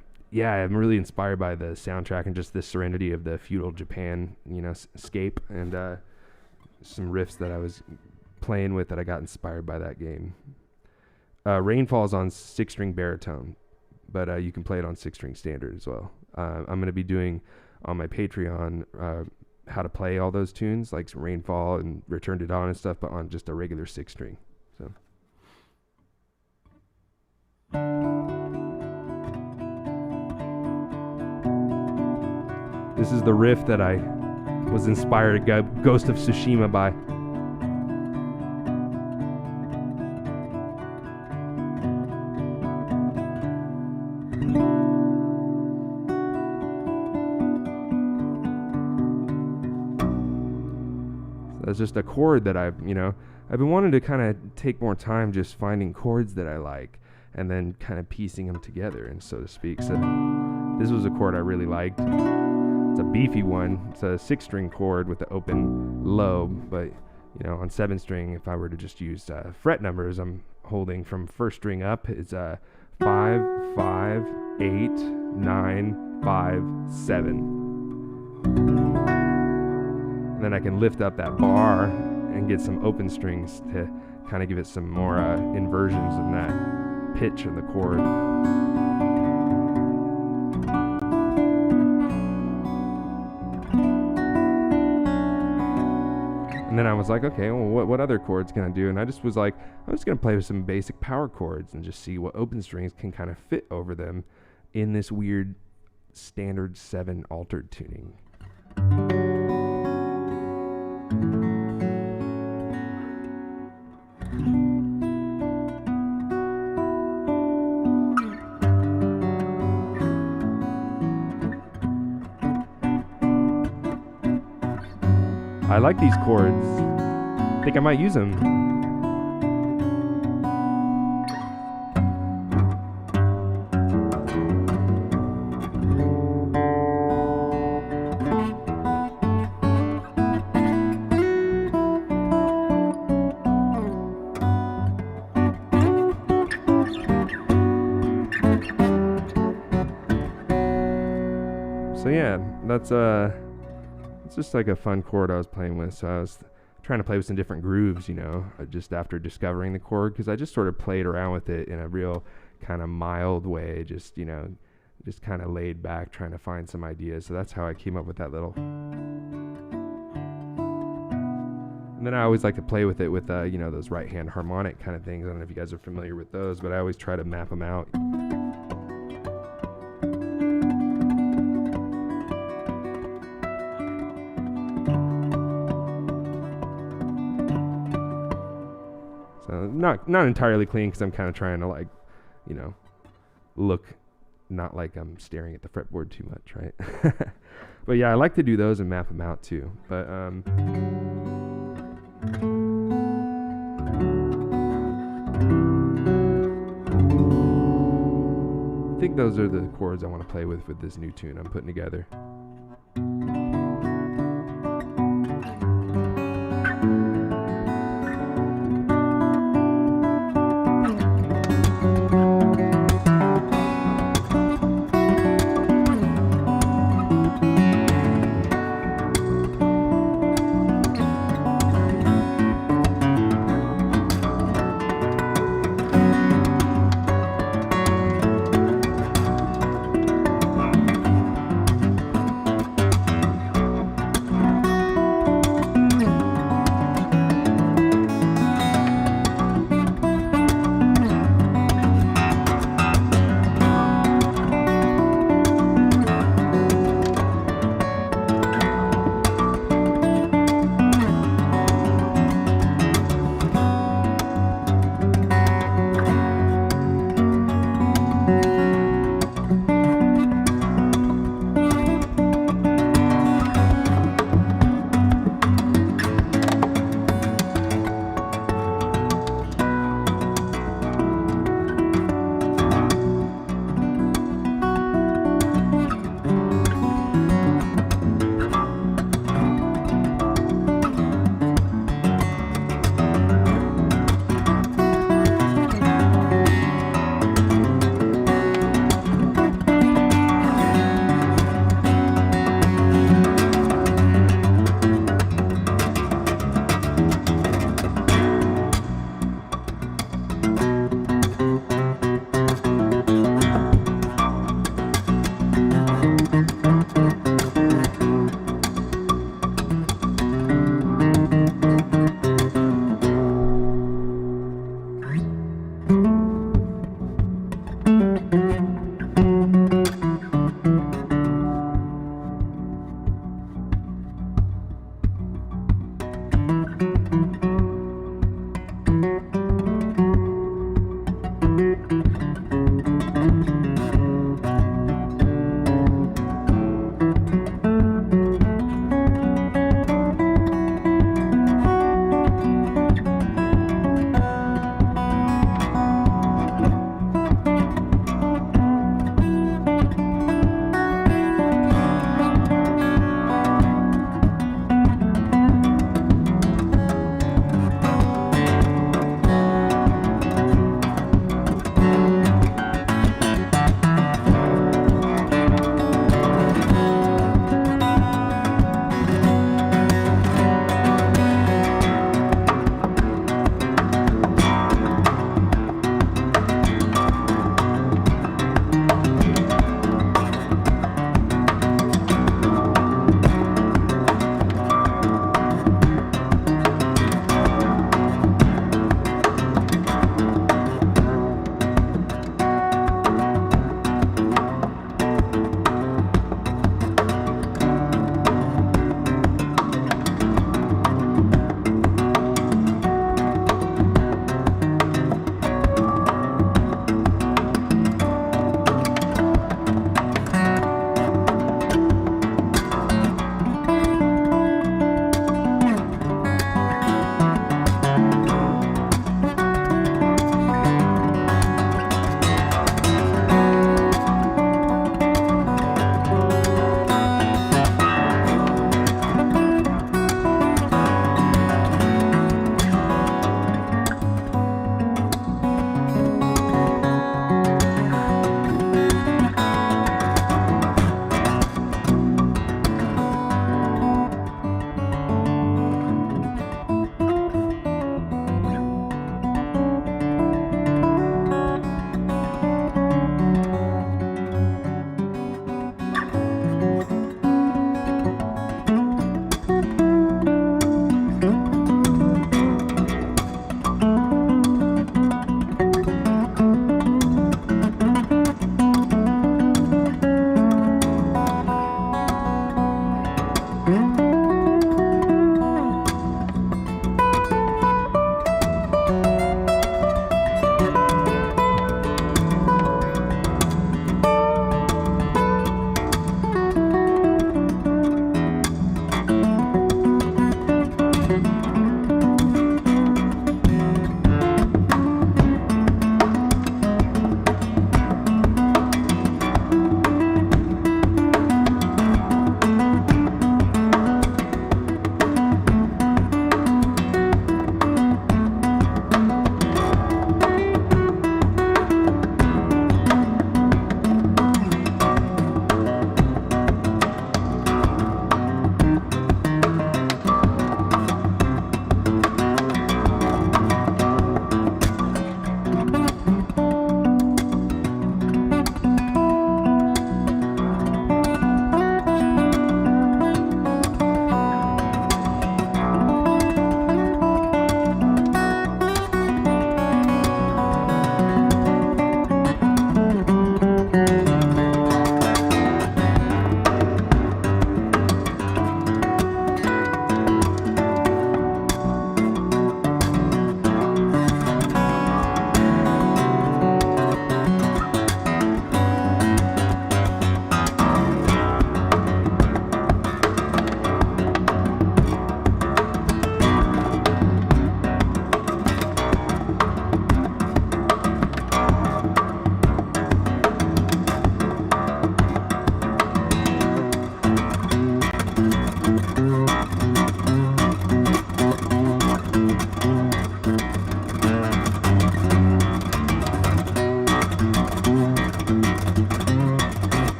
really inspired by the soundtrack and just the serenity of the feudal Japan, scape, and some riffs that I was playing with that I got inspired by that game. Rainfall is on 6-string baritone, but you can play it on 6-string standard as well. I'm going to be doing on my Patreon how to play all those tunes, like Rainfall and Return to Dawn and stuff, but on just a regular 6-string. So. This is the riff that I was inspired Ghost of Tsushima by. That's just a chord that I've been wanting to kind of take more time just finding chords that I like and then kind of piecing them together, and so to speak. So this was a chord I really liked. It's a beefy one. It's a 6-string chord with the open lobe, but on 7-string, if I were to just use fret numbers, I'm holding from 1st string up. It's 5, 5, 8, 9, 5, 7. And then I can lift up that bar and get some open strings to kind of give it some more inversions in that pitch of the chord. And then I was like, okay, well, what other chords can I do? And I just was like, I'm just going to play with some basic power chords and just see what open strings can kind of fit over them in this weird standard 7 altered tuning. I like these chords. I think I might use them. So yeah, that's it's just like a fun chord I was playing with. So I was trying to play with some different grooves, just after discovering the chord, because I just sort of played around with it in a real kind of mild way, just kind of laid back, trying to find some ideas. So that's how I came up with that little. And then I always like to play with it with, those right hand harmonic kind of things. I don't know if you guys are familiar with those, but I always try to map them out. So not entirely clean, because I'm kind of trying to look not like I'm staring at the fretboard too much, right? But yeah, I like to do those and map them out too. But I think those are the chords I want to play with this new tune I'm putting together.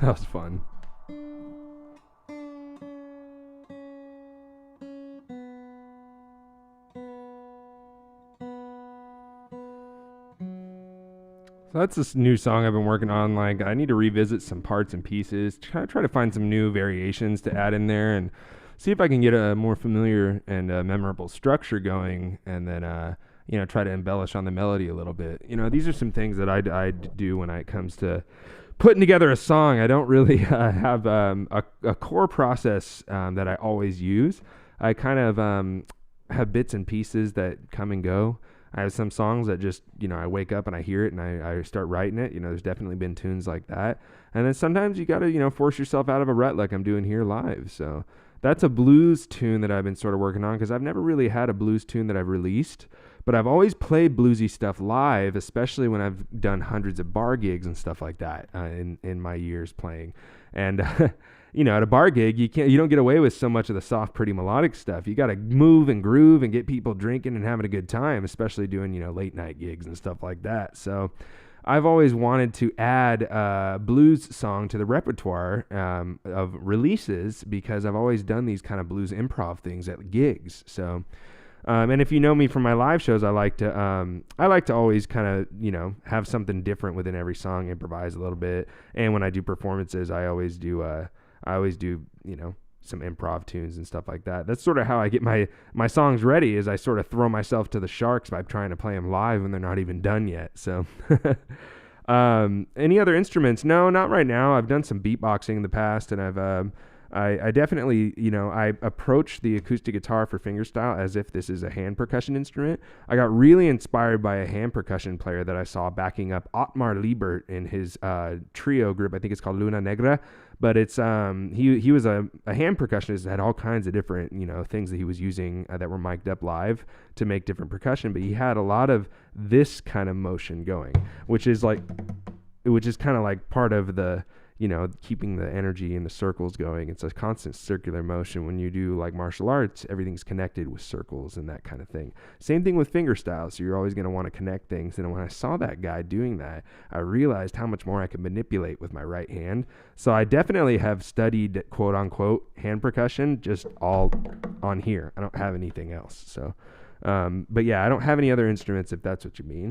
That was fun. So that's this new song I've been working on. Like, I need to revisit some parts and pieces, try to find some new variations to add in there, and see if I can get a more familiar and memorable structure going, and then try to embellish on the melody a little bit. These are some things that I do when it comes to putting together a song. I don't really have a core process that I always use. I kind of have bits and pieces that come and go. I have some songs that just, I wake up and I hear it and I start writing it. There's definitely been tunes like that. And then sometimes you got to, force yourself out of a rut like I'm doing here live. So that's a blues tune that I've been sort of working on, because I've never really had a blues tune that I've released. But I've always played bluesy stuff live, especially when I've done hundreds of bar gigs and stuff like that in my years playing. And at a bar gig, you don't get away with so much of the soft, pretty melodic stuff. You got to move and groove and get people drinking and having a good time, especially doing late night gigs and stuff like that. So I've always wanted to add a blues song to the repertoire of releases, because I've always done these kind of blues improv things at gigs. So. And if you know me from my live shows, I like to always kind of, have something different within every song, improvise a little bit. And when I do performances, I always do, some improv tunes and stuff like that. That's sort of how I get my songs ready, is I sort of throw myself to the sharks by trying to play them live when they're not even done yet. So, any other instruments? No, not right now. I've done some beatboxing in the past, and I definitely, I approach the acoustic guitar for fingerstyle as if this is a hand percussion instrument. I got really inspired by a hand percussion player that I saw backing up Otmar Liebert in his trio group. I think it's called Luna Negra, but it's he was a hand percussionist that had all kinds of different things that he was using that were mic'd up live to make different percussion. But he had a lot of this kind of motion going, which is kind of like part of the keeping the energy and the circles going. It's a constant circular motion. When you do like martial arts, everything's connected with circles and that kind of thing. Same thing with fingerstyle. So you're always going to want to connect things. And when I saw that guy doing that, I realized how much more I could manipulate with my right hand. So I definitely have studied quote unquote hand percussion, just all on here. I don't have anything else. So, but yeah, I don't have any other instruments, if that's what you mean.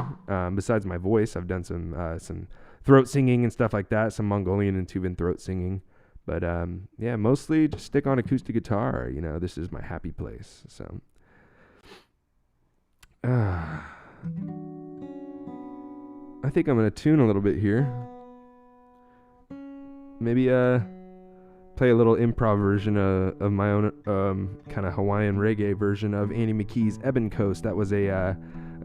Besides my voice, I've done some throat singing and stuff like that, some Mongolian and Tuvan throat singing. But mostly just stick on acoustic guitar. This is my happy place. So I think I'm going to tune a little bit here. Maybe play a little improv version of my own kind of Hawaiian reggae version of Andy McKee's Ebon Coast. That was a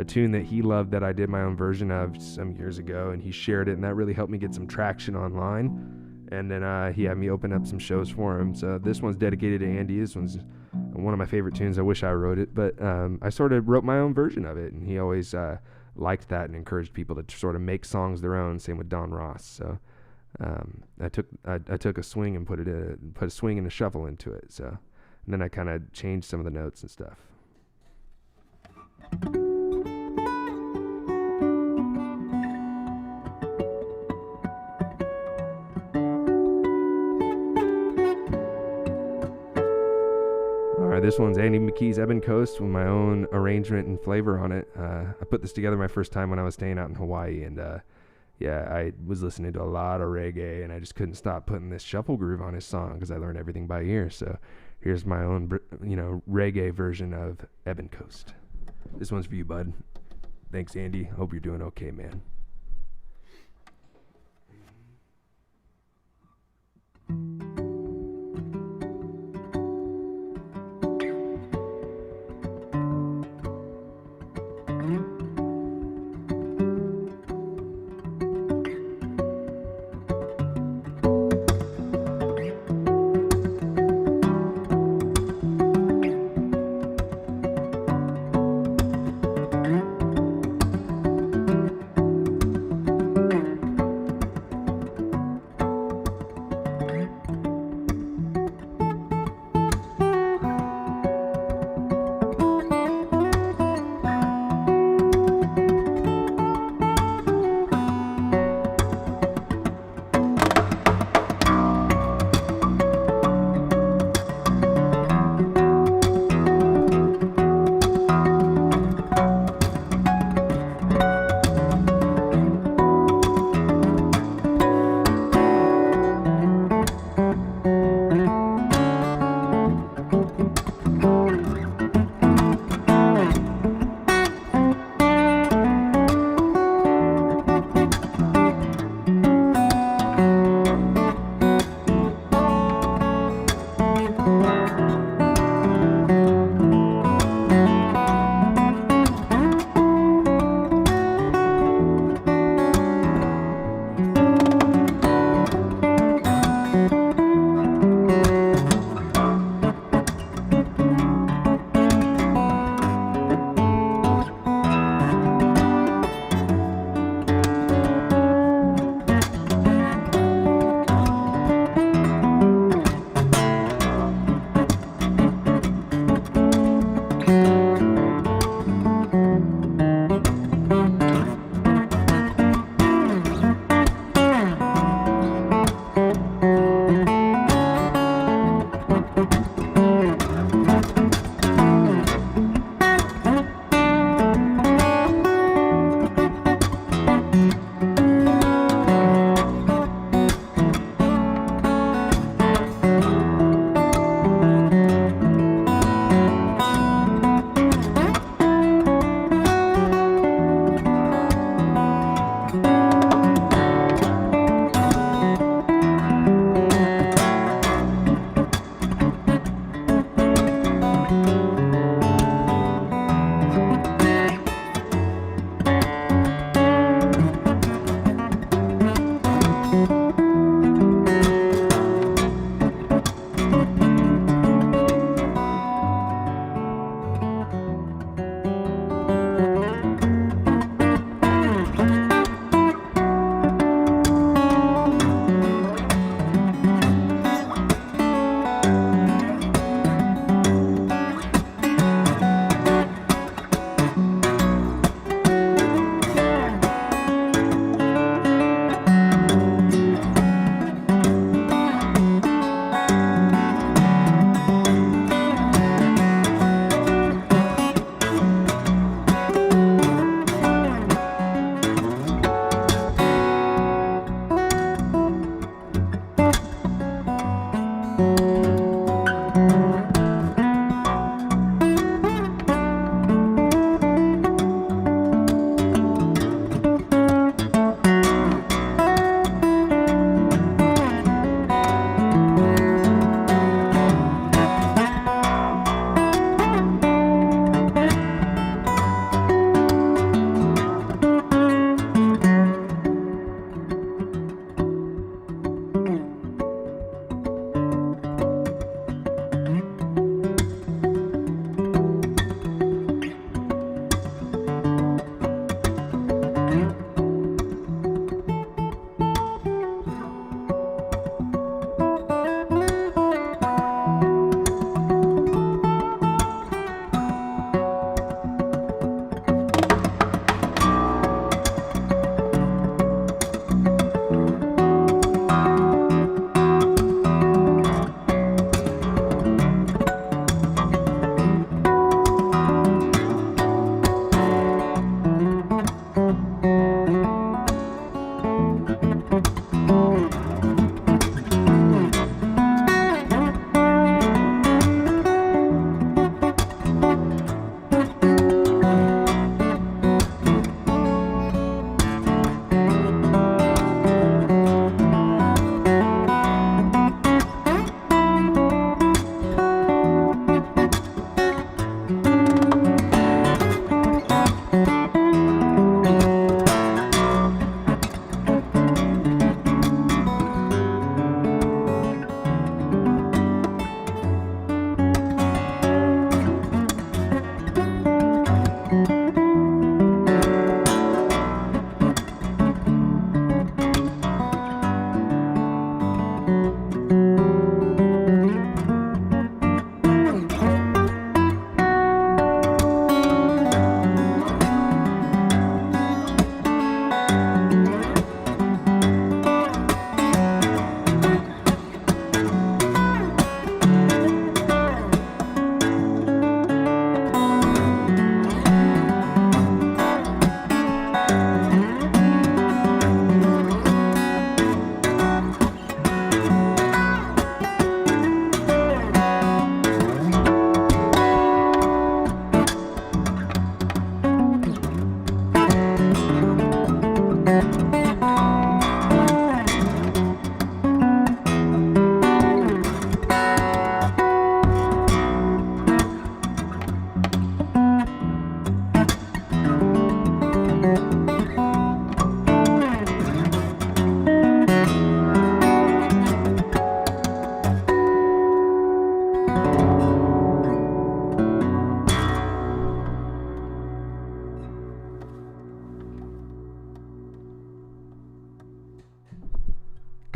tune that he loved that I did my own version of some years ago, and he shared it, and that really helped me get some traction online. And then he had me open up some shows for him. So this one's dedicated to Andy. This one's one of my favorite tunes. I wish I wrote it, but I sort of wrote my own version of it, and he always liked that and encouraged people to sort of make songs their own. Same with Don Ross. So I took a swing and put a swing and a shuffle into it. So, and then I kind of changed some of the notes and stuff. This one's Andy McKee's Ebon Coast with my own arrangement and flavor on it. I put this together my first time when I was staying out in Hawaii, and yeah, I was listening to a lot of reggae, and I just couldn't stop putting this shuffle groove on his song because I learned everything by ear. So here's my own, reggae version of Ebon Coast. This one's for you, bud. Thanks, Andy. Hope you're doing okay, man.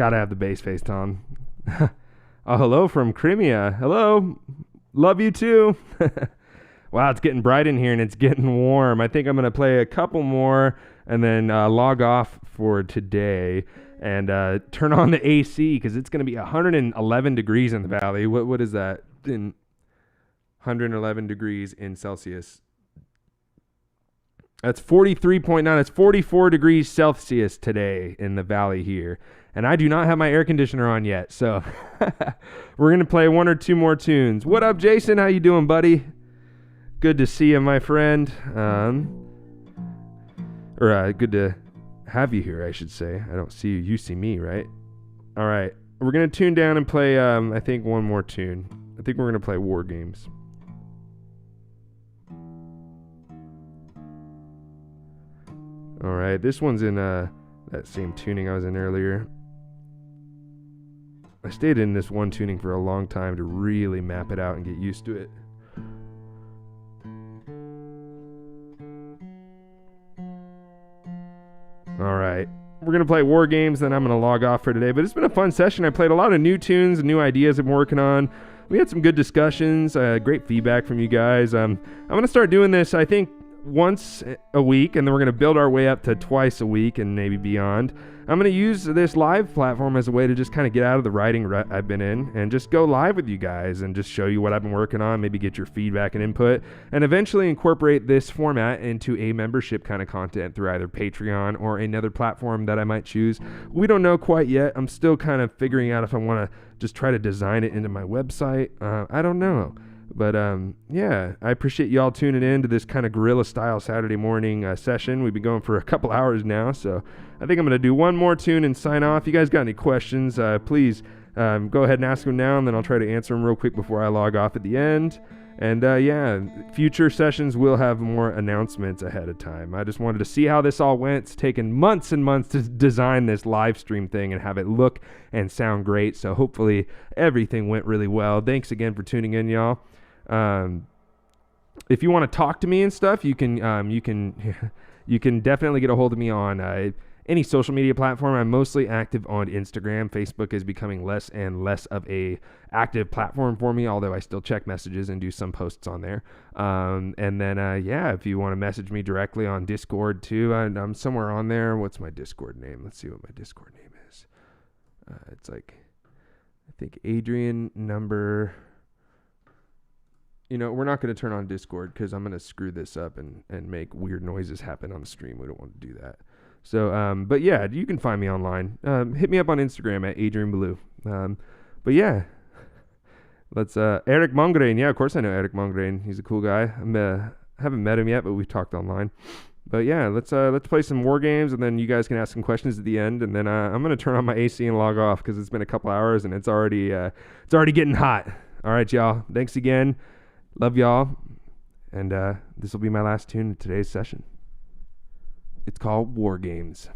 Gotta have the bass face, Tom. Oh, hello from Crimea. Hello. Love you too. Wow, it's getting bright in here and it's getting warm. I think I'm going to play a couple more and then log off for today and turn on the AC because it's going to be 111 degrees in the valley. What is that? In 111 degrees in Celsius. That's 43.9. It's 44 degrees Celsius today in the valley here. And I do not have my air conditioner on yet. So we're going to play one or two more tunes. What up, Jason? How you doing, buddy? Good to see you, my friend. Good to have you here, I should say. I don't see you. You see me, right? All right. We're going to tune down and play, I think, one more tune. I think we're going to play War Games. All right. This one's in that same tuning I was in earlier. I stayed in this one tuning for a long time to really map it out and get used to it. All right. We're going to play War Games, then I'm going to log off for today. But it's been a fun session. I played a lot of new tunes and new ideas I'm working on. We had some good discussions, great feedback from you guys. I'm going to start doing this, I think, once a week, and then we're going to build our way up to twice a week and maybe beyond. I'm going to use this live platform as a way to just kind of get out of the writing rut I've been in and just go live with you guys and just show you what I've been working on, maybe get your feedback and input, and eventually incorporate this format into a membership kind of content through either Patreon or another platform that I might choose. We don't know quite yet. I'm still kind of figuring out if I want to just try to design it into my website. I don't know. But yeah, I appreciate y'all tuning in to this kind of guerrilla style Saturday morning session. We've been going for a couple hours now, so I think I'm going to do one more tune and sign off. You guys got any questions, please go ahead and ask them now, and then I'll try to answer them real quick before I log off at the end. And yeah, future sessions will have more announcements ahead of time. I just wanted to see how this all went. It's taken months and months to design this live stream thing and have it look and sound great, so hopefully everything went really well. Thanks again for tuning in, y'all. If you want to talk to me and stuff, you can definitely get a hold of me on any social media platform. I'm mostly active on Instagram. Facebook is becoming less and less of a active platform for me, although I still check messages and do some posts on there. And then, yeah, if you want to message me directly on Discord too, I'm somewhere on there. What's my Discord name? Let's see what my Discord name is. It's like, I think Adrian number... You know, we're not going to turn on Discord because I'm going to screw this up and make weird noises happen on the stream. We don't want to do that. So, but yeah, you can find me online. Hit me up on Instagram at Adrian Blue. But yeah, let's, Eric Mongrain. Yeah, of course I know Eric Mongrain. He's a cool guy. I haven't met him yet, but we've talked online. But yeah, let's play some War Games, and then you guys can ask some questions at the end. And then I'm going to turn on my AC and log off because it's been a couple hours and it's already getting hot. All right, y'all. Thanks again. Love y'all, and this will be my last tune in today's session. It's called War Games.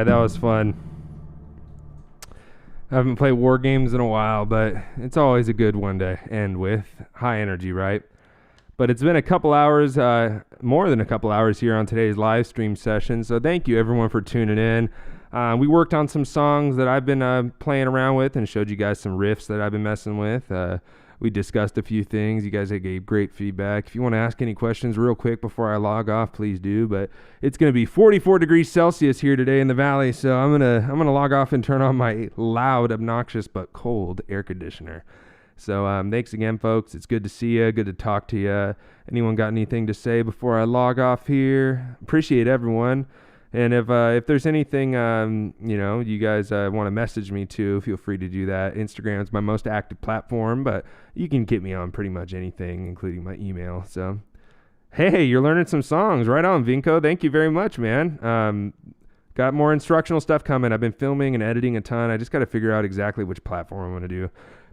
that was fun. I haven't played war games in a while, but it's always a good one to end with. High energy, right? But it's been a couple hours, more than a couple hours here on today's live stream session. So thank you everyone for tuning in. We worked on some songs that I've been playing around with and showed you guys some riffs that I've been messing with. We discussed a few things. You guys gave great feedback. If you want to ask any questions real quick before I log off, please do. But it's going to be 44 degrees Celsius here today in the valley, so I'm gonna log off and turn on my loud, obnoxious but cold air conditioner. So thanks again, folks. It's good to see you. Good to talk to you. Anyone got anything to say before I log off here? Appreciate everyone. And if there's anything, you guys want to message me too, feel free to do that. Instagram is my most active platform, but you can get me on pretty much anything, including my email. So, hey, you're learning some songs. Right on, Vinco. Thank you very much, man. Got more instructional stuff coming. I've been filming and editing a ton. I just got to figure out exactly which platform I'm going to do.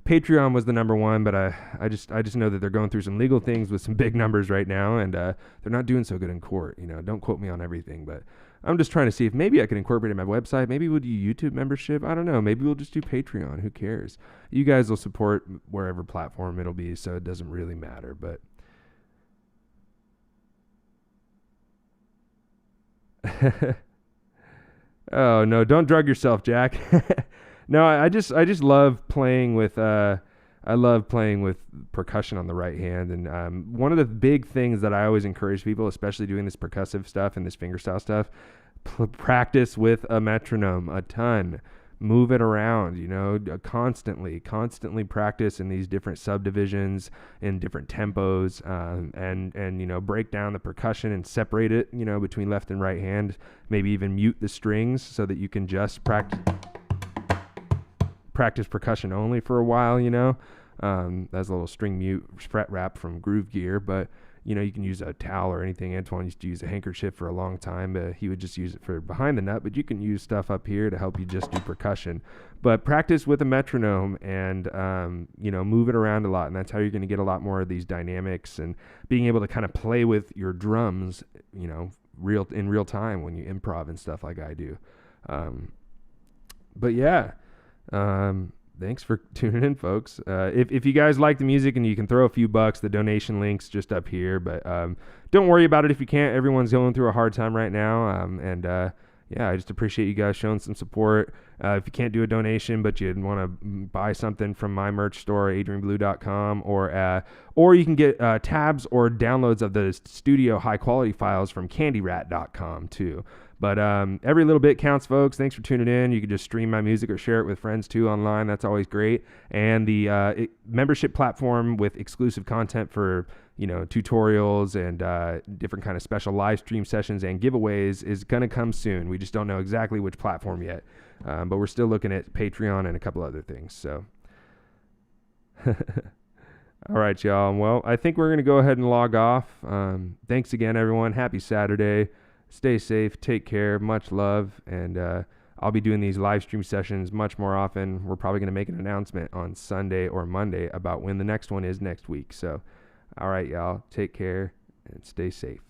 Patreon was the number one, but I just know that they're going through some legal things with some big numbers right now, and they're not doing so good in court. Don't quote me on everything, but I'm just trying to see if maybe I can incorporate it in my website. Maybe we'll do YouTube membership. I don't know. Maybe we'll just do Patreon. Who cares? You guys will support wherever platform it'll be, so it doesn't really matter. But oh no, don't drug yourself, Jack. No, I just love playing with percussion on the right hand, and one of the big things that I always encourage people, especially doing this percussive stuff and this fingerstyle stuff, practice with a metronome a ton. Move it around, constantly practice in these different subdivisions in different tempos, and break down the percussion and separate it, between left and right hand. Maybe even mute the strings so that you can just practice percussion only for a while, that's a little string mute fret wrap from Groove Gear, but you can use a towel or anything. Antoine used to use a handkerchief for a long time, but he would just use it for behind the nut, but you can use stuff up here to help you just do percussion. But practice with a metronome and move it around a lot, and that's how you're going to get a lot more of these dynamics and being able to kind of play with your drums, in real time when you improv and stuff like I do. But yeah, thanks for tuning in, folks. If you guys like the music and you can throw a few bucks, the donation link's just up here, but don't worry about it if you can't. Everyone's going through a hard time right now, I just appreciate you guys showing some support. If you can't do a donation but you want to buy something from my merch store, adrianblue.com, or you can get tabs or downloads of the studio high quality files from candyrat.com too. But every little bit counts, folks. Thanks for tuning in. You can just stream my music or share it with friends too online. That's always great. And the membership platform with exclusive content for tutorials and different kind of special live stream sessions and giveaways is going to come soon. We just don't know exactly which platform yet. But we're still looking at Patreon and a couple other things. So, all right, y'all. Well, I think we're going to go ahead and log off. Thanks again, everyone. Happy Saturday. Stay safe. Take care. Much love. And I'll be doing these live stream sessions much more often. We're probably going to make an announcement on Sunday or Monday about when the next one is next week. So, all right, y'all. Take care and stay safe.